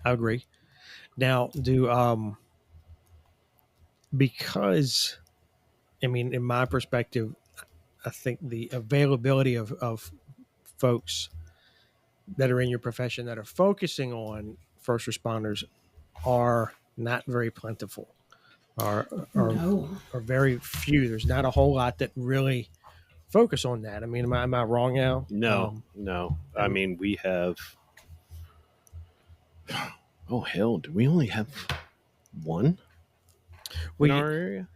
I agree. Now, because, in my perspective, I think the availability of folks that are in your profession that are focusing on first responders are not very plentiful, are very few. There's not a whole lot that really focus on that. Am I wrong, Al?
No. We have, oh hell, do we only have one in our area?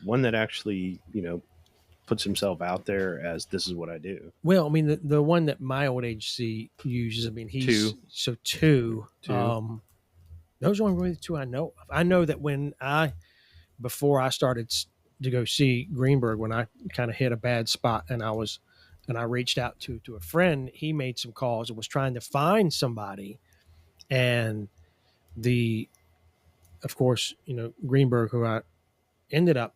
One that actually, puts himself out there as this is what I do.
Well, the one that my old agency uses, he's two. Those are only really the two I know of. I know that before I started to go see Greenberg, when I kind of hit a bad spot and I reached out to a friend, he made some calls and was trying to find somebody. And of course, Greenberg, who I ended up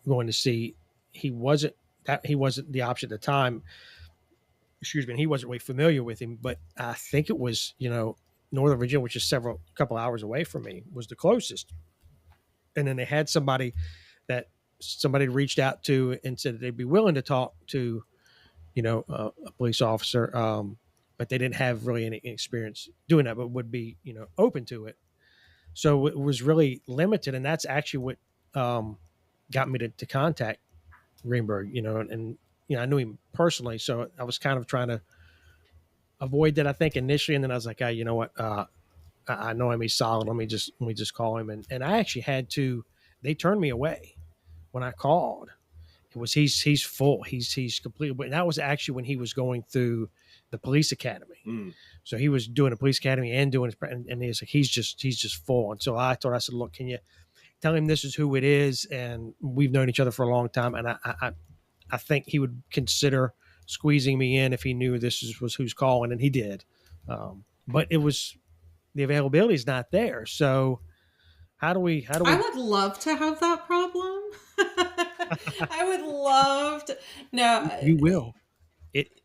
going to see, he wasn't the option at the time. Excuse me. And he wasn't really familiar with him, but I think it was, Northern Virginia, which is couple hours away from me, was the closest. And then they had somebody reached out to and said they'd be willing to talk to, a police officer, but they didn't have really any experience doing that, but would be, open to it. So it was really limited. And that's actually what got me to contact Greenberg, and I knew him personally. So I was kind of trying to avoid that, I think, initially. And then I was like, you know what? I know him. He's solid. Let me just call him. And I actually they turned me away when I called. It was, he's full. He's completely, and that was actually when he was going through the police academy.
Mm.
So he was doing a police academy and doing his, and he's like, he's just full. And so I said, look, can you tell him this is who it is? And we've known each other for a long time. And I think he would consider squeezing me in if he knew was who's calling, and he did. But it was, the availability is not there. So how do we?
I would love to have that problem. I would love to. No,
you will.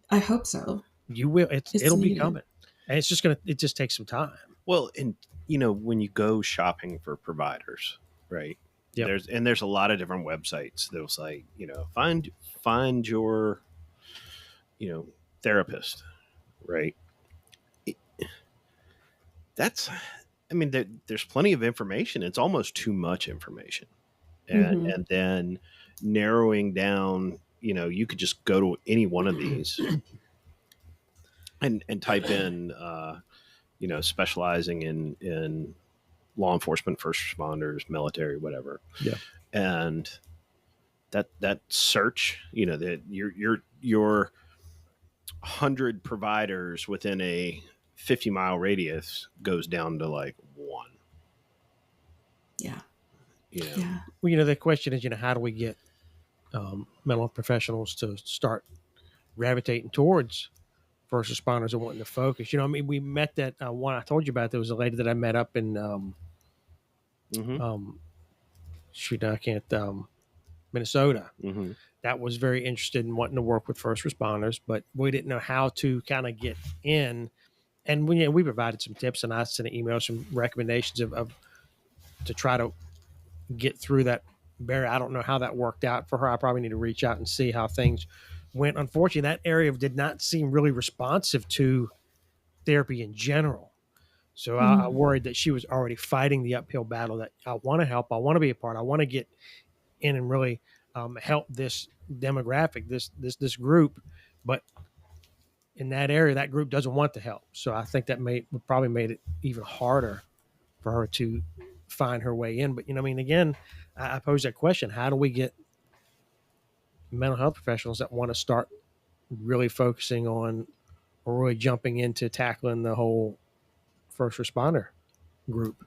I hope so.
You will. It'll be
needed.
coming, and it just takes some time.
Well, and when you go shopping for providers, right?
Yeah.
There's a lot of different websites that'll say, find your, therapist, right? There's plenty of information. It's almost too much information. And then narrowing down, you could just go to any one of these and type in, specializing in law enforcement, first responders, military, whatever.
Yeah.
And that search, that your 100 providers within a 50-mile radius goes down to like one.
Yeah.
Yeah.
Well, the question is, how do we get mental health professionals to start gravitating towards first responders and wanting to focus? We met that one I told you about. There was a lady that I met up in, Minnesota.
Mm-hmm.
That was very interested in wanting to work with first responders, but we didn't know how to kind of get in. And we provided some tips, and I sent an email, some recommendations of to try to get through that barrier. I don't know how that worked out for her. I probably need to reach out and see how things went. Unfortunately, that area did not seem really responsive to therapy in general. So I worried that she was already fighting the uphill battle, that I want to help, I want to be a part, I want to get in and really help this demographic, this group. But in that area, that group doesn't want to help. So I think that probably made it even harder for her to find her way in. But, again, I pose that question. How do we get mental health professionals that want to start really focusing on, or really jumping into tackling the whole first responder group?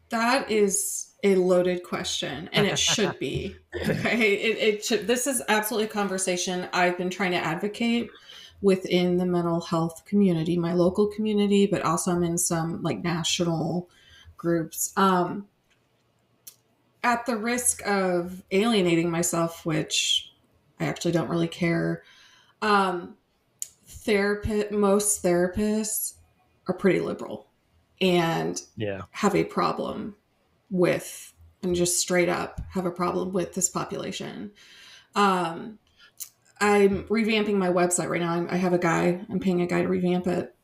That is a loaded question, and it should be. Okay, it should. This is absolutely a conversation I've been trying to advocate within the mental health community, my local community, but also I'm in some national groups. At the risk of alienating myself, which I actually don't really care, most therapists are pretty liberal and have a problem with, and just straight up have a problem with this population. I'm revamping my website right now. I have I'm paying a guy to revamp it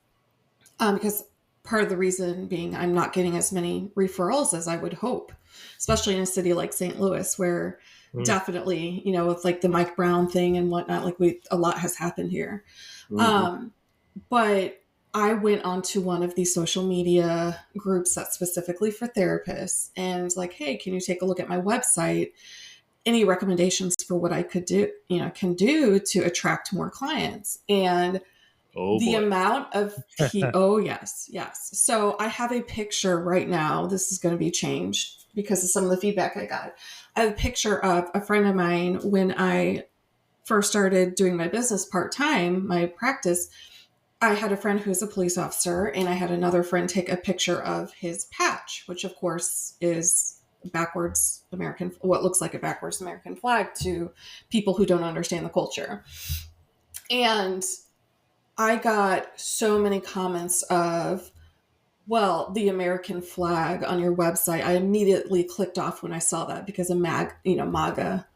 because part of the reason being I'm not getting as many referrals as I would hope, especially in a city like St. Louis, where definitely, with the Mike Brown thing and whatnot, a lot has happened here. But I went onto one of these social media groups that's specifically for therapists, and was like, hey, can you take a look at my website? Any recommendations for what I could do, can do to attract more clients? And the amount of oh yes. So I have a picture right now. This is going to be changed because of some of the feedback I got. I have a picture of a friend of mine when I first started doing my business part-time, my practice. I had a friend who's a police officer, and I had another friend take a picture of his patch, which of course is what looks like a backwards American flag to people who don't understand the culture. And I got so many comments of, well, the American flag on your website. I immediately clicked off when I saw that because of MAGA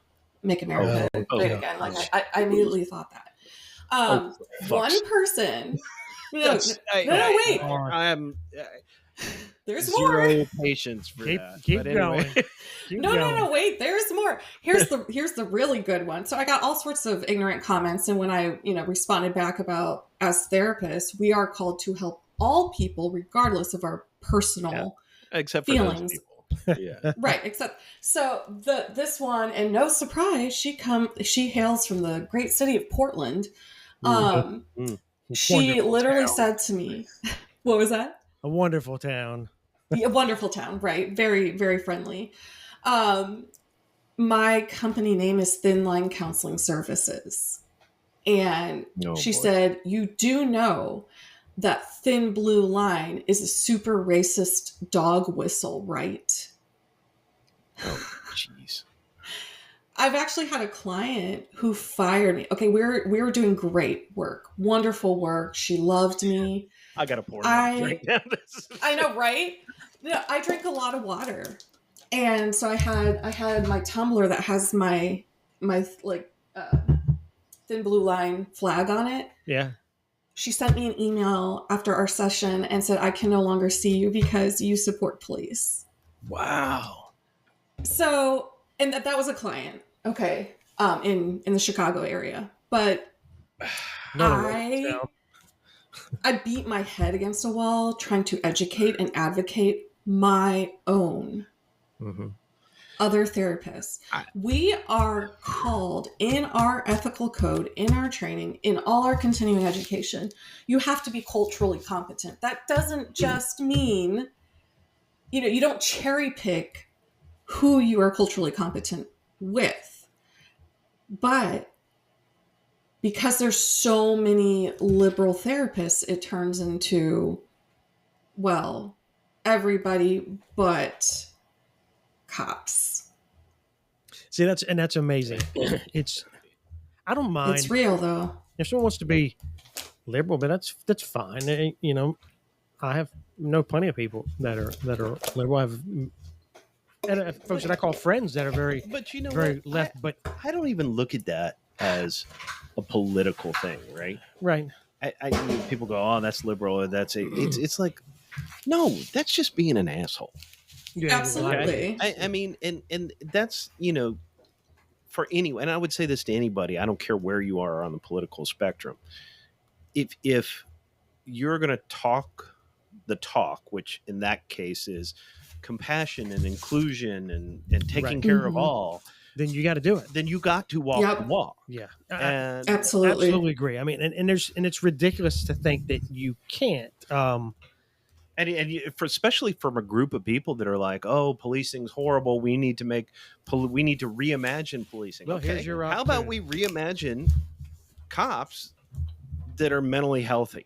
Make America Great Again. Like I immediately thought that. One person. No, wait.
I am.
There's
zero
more
patience for that.
Keep
But anyway.
going.
No, wait, there's more. Here's the really good one. So I got all sorts of ignorant comments, and when I, responded back about, as therapists, we are called to help all people regardless of our personal
except for
feelings.
those people. Yeah.
Right, except so this one, and no surprise, she hails from the great city of Portland. She literally said to me, what was that?
A wonderful town.
A wonderful town, right? Very, very friendly. My company name is Thin Line Counseling Services. And she said, you do know that thin blue line is a super racist dog whistle, right?
Oh, jeez.
I've actually had a client who fired me. Okay, we were doing great work, wonderful work. She loved me.
I got to pour another drink down.
I know, right? No, I drink a lot of water, and so I had my tumbler that has my thin blue line flag on it.
Yeah.
She sent me an email after our session and said, "I can no longer see you because you support police."
Wow.
So, and that was a client, okay, in the Chicago area, but I beat my head against a wall trying to educate and advocate my own other therapists. We are called in our ethical code, in our training, in all our continuing education, you have to be culturally competent. That doesn't just mean, you don't cherry pick who you are culturally competent with, but because there's so many liberal therapists, it turns into, well, everybody but cops.
See, that's amazing. I don't mind.
It's real though.
If someone wants to be liberal, but that's fine. I have plenty of people that are liberal. I have folks that I call friends that are very left. But
I don't even look at that as a political thing, right?
Right.
I mean, people go, "Oh, that's liberal," or that's it's like, no, that's just being an asshole.
Yeah,
absolutely.
I mean, and that's for anyone. And I would say this to anybody. I don't care where you are on the political spectrum. If you're going to talk the talk, which in that case is compassion and inclusion and taking care of all,
then you got to do it.
Then you got to walk the walk.
Yeah,
and
absolutely
agree. I mean, and it's ridiculous to think that you can't.
Especially from a group of people that are like, "Oh, policing's horrible. We need to reimagine policing."
Well,
okay,
here's your
how about we reimagine cops that are mentally healthy?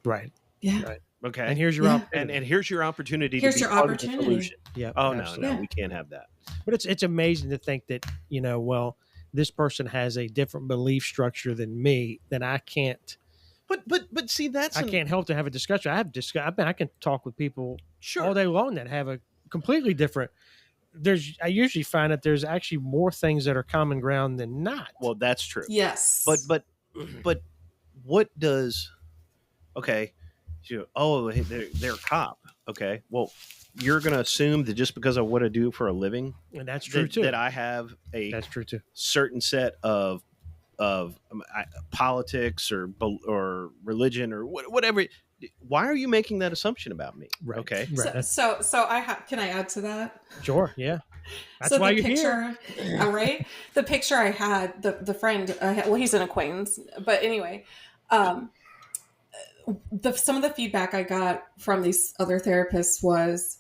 Right.
Yeah.
Right. Okay.
And here's your
opportunity. And here's your opportunity.
Here's
to be
your
part
opportunity.
Of the solution.
Yeah.
Oh no, we can't have that.
But it's amazing to think that well, this person has a different belief structure than me, that I can't.
But see, I
can't help to have a discussion. I can talk with people all day long that have a completely different. I usually find that there's actually more things that are common ground than not.
Well, that's true.
Yes.
But what does? Okay. They're a cop. Okay. Well, you're going to assume that just because of what I do for a living,
and that's true too,
that I have
that's true too,
certain set of politics or religion or whatever. Why are you making that assumption about me?
Right.
Okay.
Right.
So can I add to that?
Sure. Yeah. That's why you're here.
All right. The picture I had, the friend, he's an acquaintance, but anyway, some of the feedback I got from these other therapists was,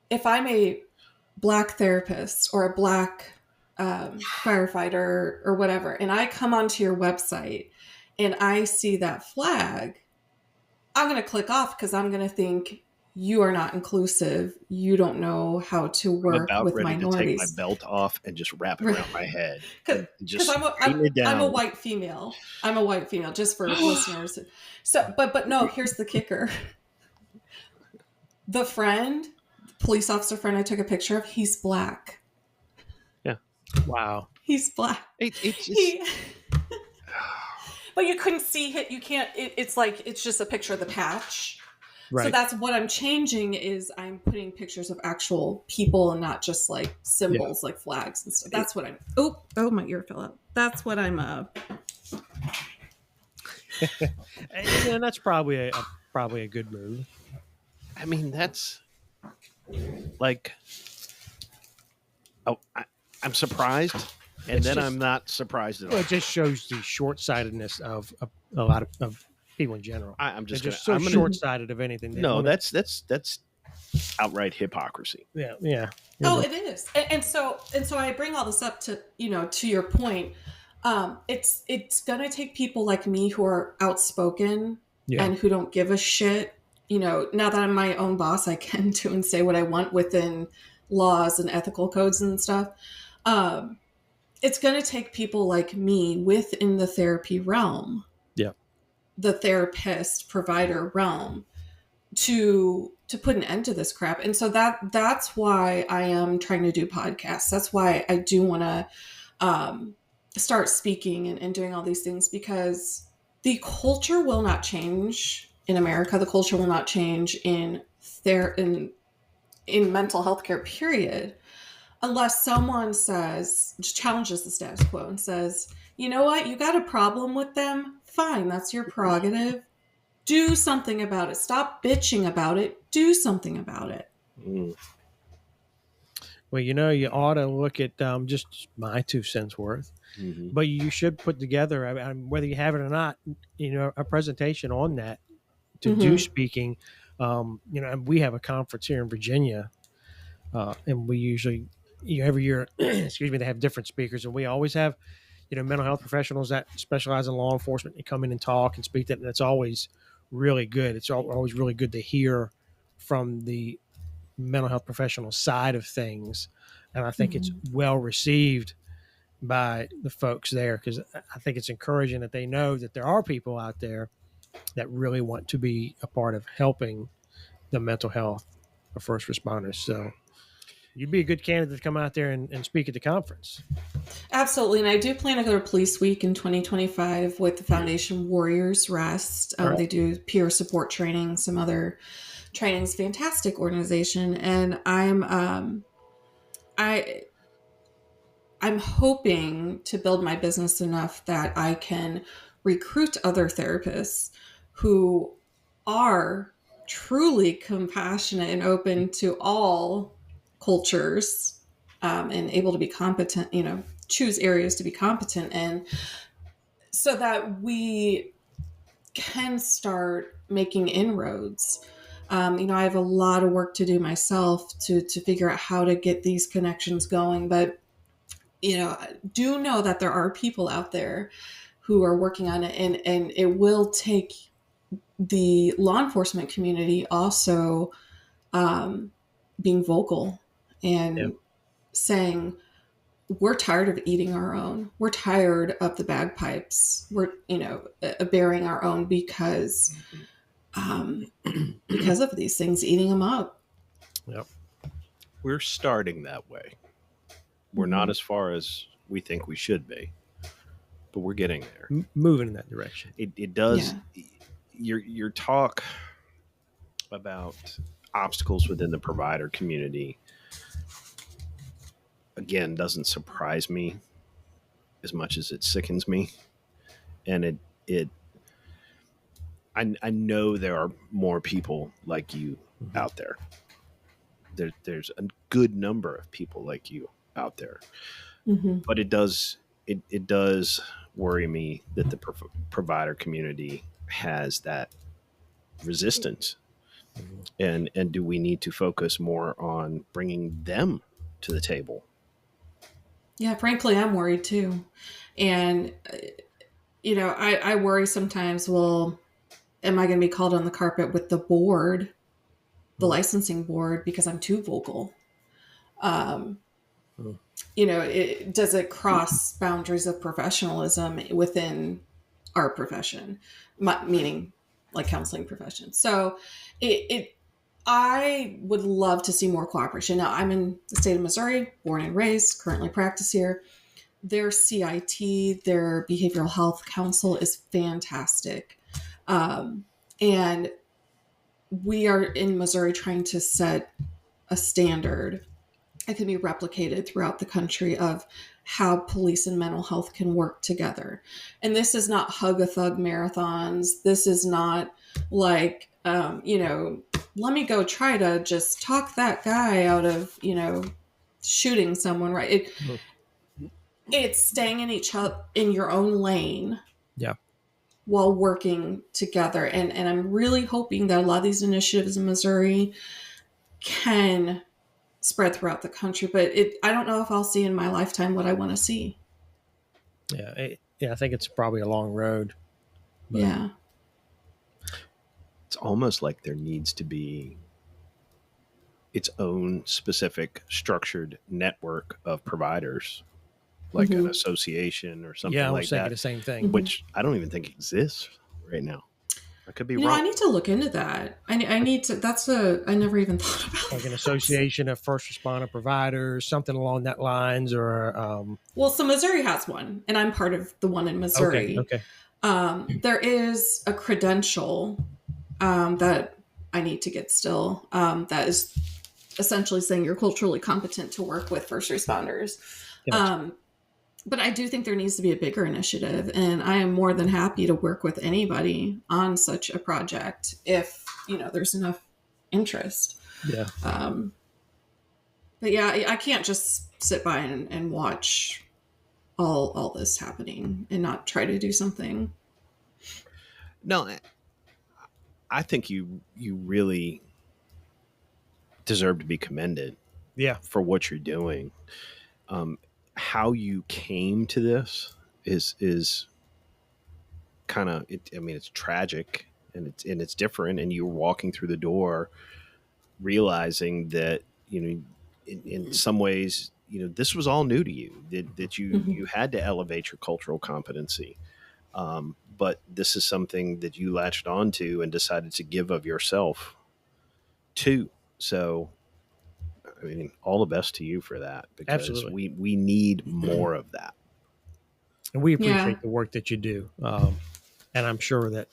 if I'm a Black therapist or a Black firefighter or whatever, and I come onto your website and I see that flag, I'm going to click off because I'm going to think you are not inclusive. You don't know how to work with minorities.
I'm about ready to take my belt off and just wrap it around my head.
Because I'm a white female. I'm a white female, just for listeners. So, but no, here's the kicker. The police officer friend I took a picture of, he's Black.
Yeah.
Wow.
He's black.
It's just,
He, but you couldn't see it. You can't. It's like it's just a picture of the patch.
Right.
So that's what I'm changing. Is I'm putting pictures of actual people and not just like symbols like flags and stuff. That's what I'm. Oh, my ear fell out. That's what I'm.
And that's probably a good move.
I mean, that's like, I'm surprised, and
It's
then
just-
I'm not surprised at
Well,
all.
it just shows the short-sightedness of a lot of people in general.
I'm
They're
just
just
gonna,
so
I'm gonna,
short-sighted of anything. They
no,
wanna-
that's outright hypocrisy.
yeah.
Oh, it is, and so I bring all this up to to your point. It's gonna take people like me who are outspoken
Yeah.
and who don't give a shit. Now that I'm my own boss, I can do and say what I want within laws and ethical codes and stuff. It's gonna take people like me within the therapy realm, the therapist provider realm, to put an end to this crap. And so that's why I am trying to do podcasts. That's why I do want to start speaking and doing all these things, because the culture will not change in America. The culture will not change in mental health care, period, unless someone just challenges the status quo and says, you know what, you got a problem with them? Fine, that's your prerogative. Do something about it. Stop bitching about it. Do something about it.
Mm.
Well, you ought to look at just my 2 cents worth,
Mm-hmm.
but you should put together, whether you have it or not, a presentation on that to do speaking. And we have a conference here in Virginia, and we usually, every year, excuse me, they have different speakers, and we always have, mental health professionals that specialize in law enforcement and come in and talk and speak. And it's always really good. It's always really good to hear from the mental health professional side of things. And I think it's well received by the folks there, because I think it's encouraging that they know that there are people out there that really want to be a part of helping the mental health of first responders. So you'd be a good candidate to come out there and speak at the conference.
Absolutely. And I do plan to go to Police Week in 2025 with the Foundation Warriors Rest.
Right.
They do peer support training, some other trainings, fantastic organization. And I'm hoping to build my business enough that I can recruit other therapists who are truly compassionate and open to all cultures, and able to be competent, choose areas to be competent in, so that we can start making inroads. I have a lot of work to do myself to figure out how to get these connections going, but do know that there are people out there who are working on it, and it will take the law enforcement community also being vocal and saying, we're tired of eating our own. We're tired of the bagpipes. We're, bearing our own because of these things eating them up.
Yep.
We're starting that way. We're not as far as we think we should be, but we're getting there.
Moving in that direction.
It does. Your talk about obstacles within the provider community, again, doesn't surprise me as much as it sickens me. And I know there are more people like you out there. There's a good number of people like you out there. But it does worry me that the provider community has that resistance. And do we need to focus more on bringing them to the table?
Yeah, frankly, I'm worried too. And, I worry sometimes, well, am I going to be called on the carpet with the board, the licensing board, because I'm too vocal? Does it cross boundaries of professionalism within our profession, meaning like counseling profession? So I would love to see more cooperation. Now, I'm in the state of Missouri, born and raised, currently practice here. their CIT, their behavioral health council, is fantastic. And we are in Missouri trying to set a standard that can be replicated throughout the country of how police and mental health can work together. And this is not hug a thug marathons. This is not like, let me go try to just talk that guy out of, shooting someone, right? It's staying in your own lane.
Yeah.
While working together. And I'm really hoping that a lot of these initiatives in Missouri can spread throughout the country, but I don't know if I'll see in my lifetime what I want to see.
Yeah. I think it's probably a long road.
Yeah.
It's almost like there needs to be its own specific structured network of providers, like an association or something like that.
Yeah, I was thinking the same thing.
Which I don't even think exists right now. I could be wrong.
I need to look into that. I need to. I never even thought about
like an association of first responder providers, something along that lines, or
well, so Missouri has one, and I'm part of the one in Missouri.
Okay.
There is a credential that I need to get still. That is essentially saying you're culturally competent to work with first responders. Gotcha. But I do think there needs to be a bigger initiative, and I am more than happy to work with anybody on such a project if, there's enough interest.
Yeah.
But yeah, I can't just sit by and watch all this happening and not try to do something.
No, I think you really deserve to be commended.
Yeah.
For what you're doing. How you came to this is kind of, it's tragic and it's different. And you were walking through the door realizing that, in some ways, this was all new to you, that you had to elevate your cultural competency. But this is something that you latched onto and decided to give of yourself to. So, all the best to you for that, because
Absolutely.
we need more of that.
And we appreciate the work that you do. And I'm sure that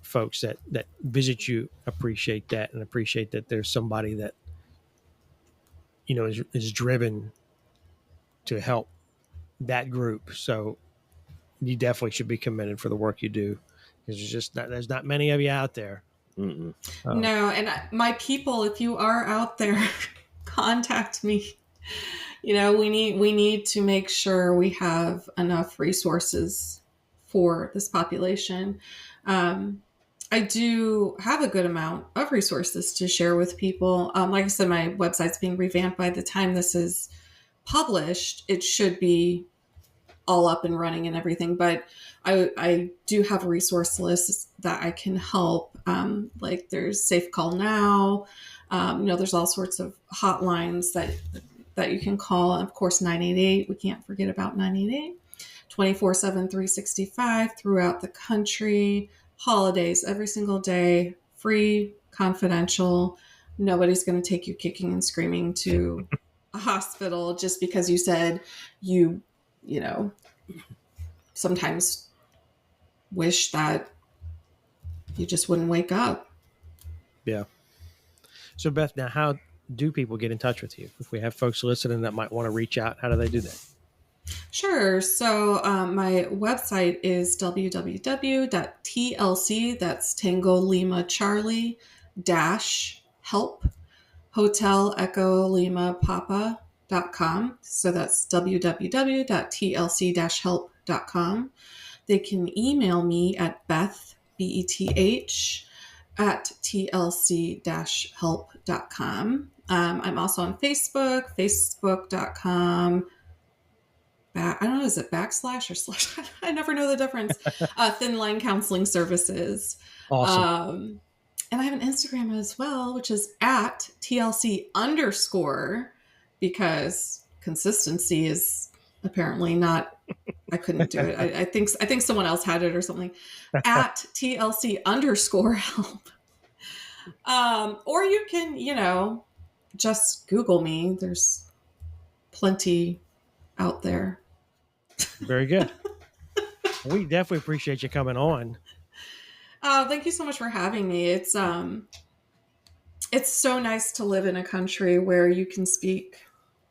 folks that visit you appreciate that, and appreciate that there's somebody that, is driven to help that group. So you definitely should be commended for the work you do, because there's not many of you out there.
No. And my people, if you are out there, contact me. We need to make sure we have enough resources for this population. I do have a good amount of resources to share with people. Like I said, my website's being revamped. By the time this is published, it should be all up and running and everything. But I do have a resource list that I can help. Like there's Safe Call Now. There's all sorts of hotlines that you can call. Of course, 988. We can't forget about 988. 24/7, 365 throughout the country. Holidays every single day. Free, confidential. Nobody's going to take you kicking and screaming to a hospital just because you said you sometimes wish that you just wouldn't wake up.
Yeah. So Beth, now how do people get in touch with you? If we have folks listening that might want to reach out, how do they do that?
Sure. So my website is www.tlc, that's Tango Lima Charlie -help, Hotel Echo Lima Papa.com. So that's www.tlc-help.com. They can email me at Beth, BETH, at tlc-help.com. I'm also on Facebook, facebook.com. I don't know, is it backslash or slash? I never know the difference. Thin Line Counseling Services.
Awesome.
And I have an Instagram as well, which is at @TLC_, because consistency is apparently not, I couldn't do it. I think someone else had it or something. At @TLC_help. Or you can, just Google me. There's plenty out there.
Very good. We definitely appreciate you coming on.
Thank you so much for having me. It's so nice to live in a country where you can speak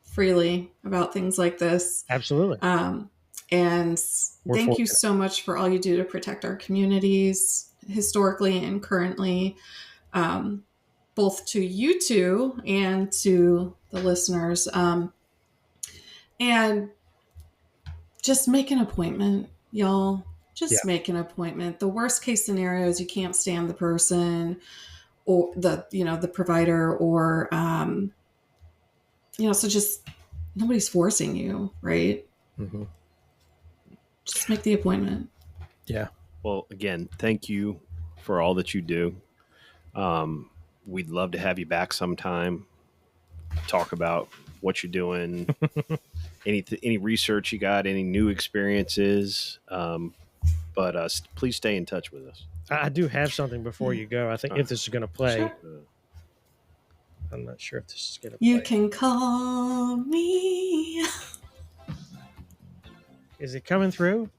freely about things like this.
Absolutely.
And
We're
thank you
fortunate.
so much for all you do to protect our communities historically and currently, both to you two and to the listeners. And just make an appointment, y'all. Just make an appointment. The worst case scenario is you can't stand the person or the provider, or so just nobody's forcing you, right?
Mm-hmm.
Just make the appointment.
Yeah.
Well, again, thank you for all that you do. We'd love to have you back sometime. Talk about what you're doing, any research you got, any new experiences. But please stay in touch with us.
I do have something before you go. I think if this is going to play.
Sure.
I'm not sure if this is going to play.
You can call me.
Is it coming through?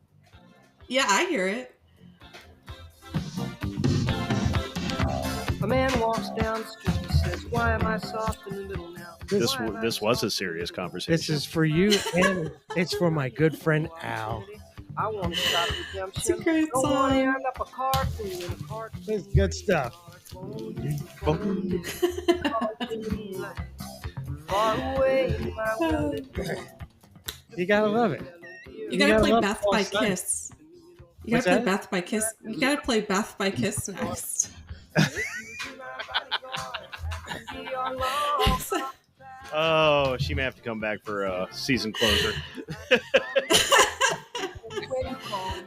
Yeah, I hear it.
A man walks down the street and says, "Why am I soft in the middle now?"
This was a serious conversation.
This is for you, and it's for my good friend Al.
I want to stop redemption.
It's a great
Don't want to
song.
end up a cartoon in a cartoon.
It's good stuff.
Far away in my world.
You gotta love it.
You gotta play
love
Beth
Paul
by
Simon.
Kiss. You
What's
gotta play
that?
Beth by Kiss. You gotta play Beth by Kiss next.
Oh, she may have to come back for a season closer.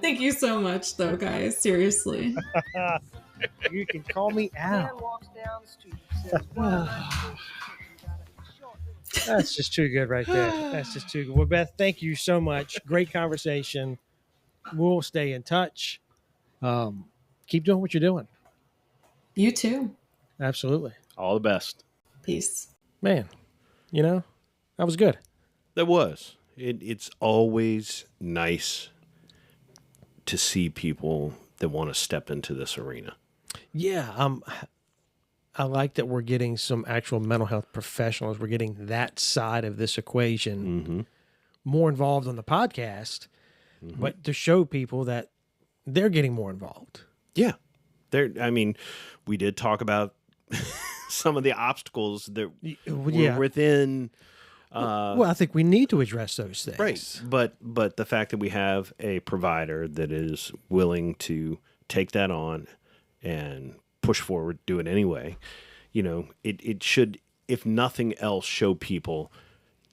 Thank you so much, though, guys. Seriously.
You can call me
Man
Al.
walks down the street and says, "Why am I
That's just too good right there. That's just too good. Well, Beth, thank you so much. Great conversation. We'll stay in touch. Keep doing what you're doing.
You too.
Absolutely.
All the best.
Peace.
Man, that was good.
That was. It's always nice to see people that want to step into this arena.
Yeah. I like that we're getting some actual mental health professionals. We're getting that side of this equation
Mm-hmm.
more involved on the podcast, but to show people that they're getting more involved.
Yeah. We did talk about some of the obstacles that were within.
Well, I think we need to address those things.
Right. But the fact that we have a provider that is willing to take that on and push forward, do it anyway, it should, if nothing else, show people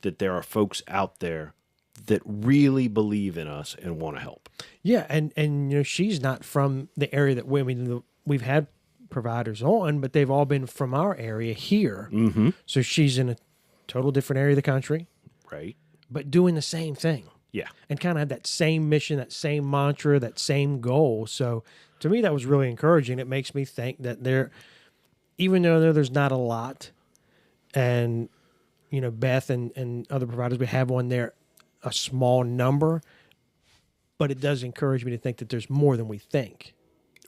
that there are folks out there that really believe in us and want to help.
Yeah, and she's not from the area that we've had providers on, but they've all been from our area here.
Mm-hmm.
So she's in a total different area of the country,
Right.
but doing the same thing.
Yeah.
And kind of had that same mission, that same mantra, that same goal. So to me, that was really encouraging. It makes me think that even though there's not a lot, and Beth and other providers, we have on there a small number, but it does encourage me to think that there's more than we think.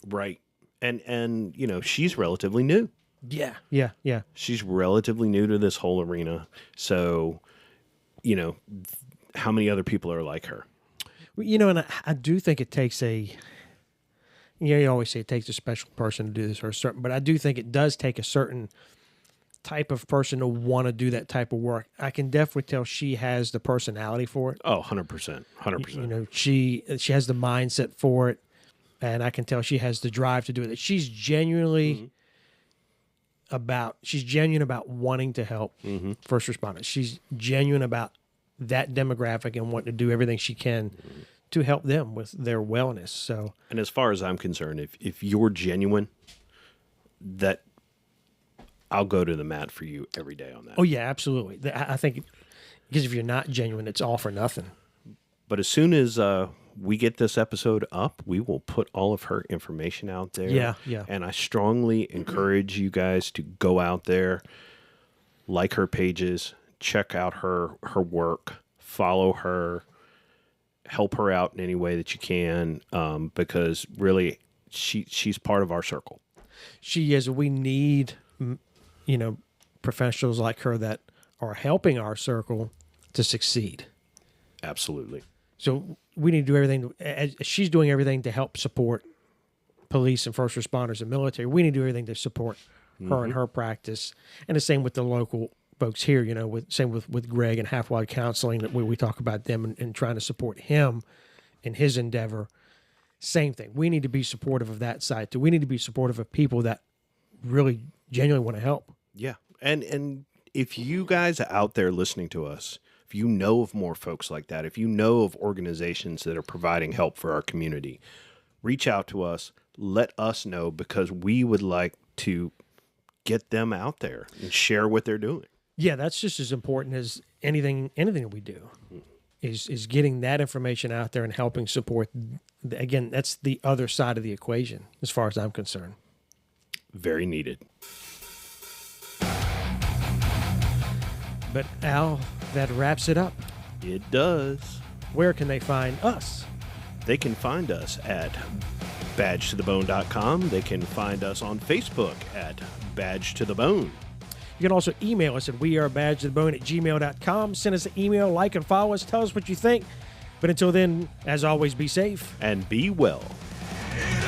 Right. And she's relatively new.
Yeah.
She's relatively new to this whole arena. So, how many other people are like her?
And I do think it takes you always say it takes a special person to do this, or a certain, but I do think it does take a certain type of person to want to do that type of work. I can definitely tell she has the personality for it.
Oh, 100%. 100%.
She has the mindset for it, and I can tell she has the drive to do it. She's genuinely she's genuine about wanting to help first responders. She's genuine about that demographic and wanting to do everything she can to help them with their wellness. So,
And as far as I'm concerned, if you're genuine, that I'll go to the mat for you every day on that.
oh yeah, absolutely. I think because if you're not genuine, it's all for nothing.
But as soon as we get this episode up, we will put all of her information out there.
Yeah.
And I strongly encourage you guys to go out there, like her pages, check out her work, follow her, help her out in any way that you can, because really she's part of our circle.
She is. We need, professionals like her that are helping our circle to succeed.
Absolutely.
So we need to do everything. As she's doing everything to help support police and first responders and military. We need to do everything to support her and her practice. And the same with the local folks here, same with Greg and Half-Wide Counseling, that we talk about them and trying to support him in his endeavor. Same thing. We need to be supportive of that side too. We need to be supportive of people that really genuinely want to help.
Yeah. And if you guys are out there listening to us, if you know of more folks like that, if you know of organizations that are providing help for our community, reach out to us, let us know, because we would like to get them out there and share what they're doing.
Yeah, that's just as important as anything that we do, is getting that information out there and helping support. Again, that's the other side of the equation as far as I'm concerned.
Very needed.
But Al, that wraps it up.
It does.
Where can they find us?
They can find us at badgetothebone.com. They can find us on Facebook at Badge to the Bone.
You can also email us at wearebadgetothebone@gmail.com. Send us an email, like and follow us, tell us what you think. But until then, as always, be safe.
And be well.
It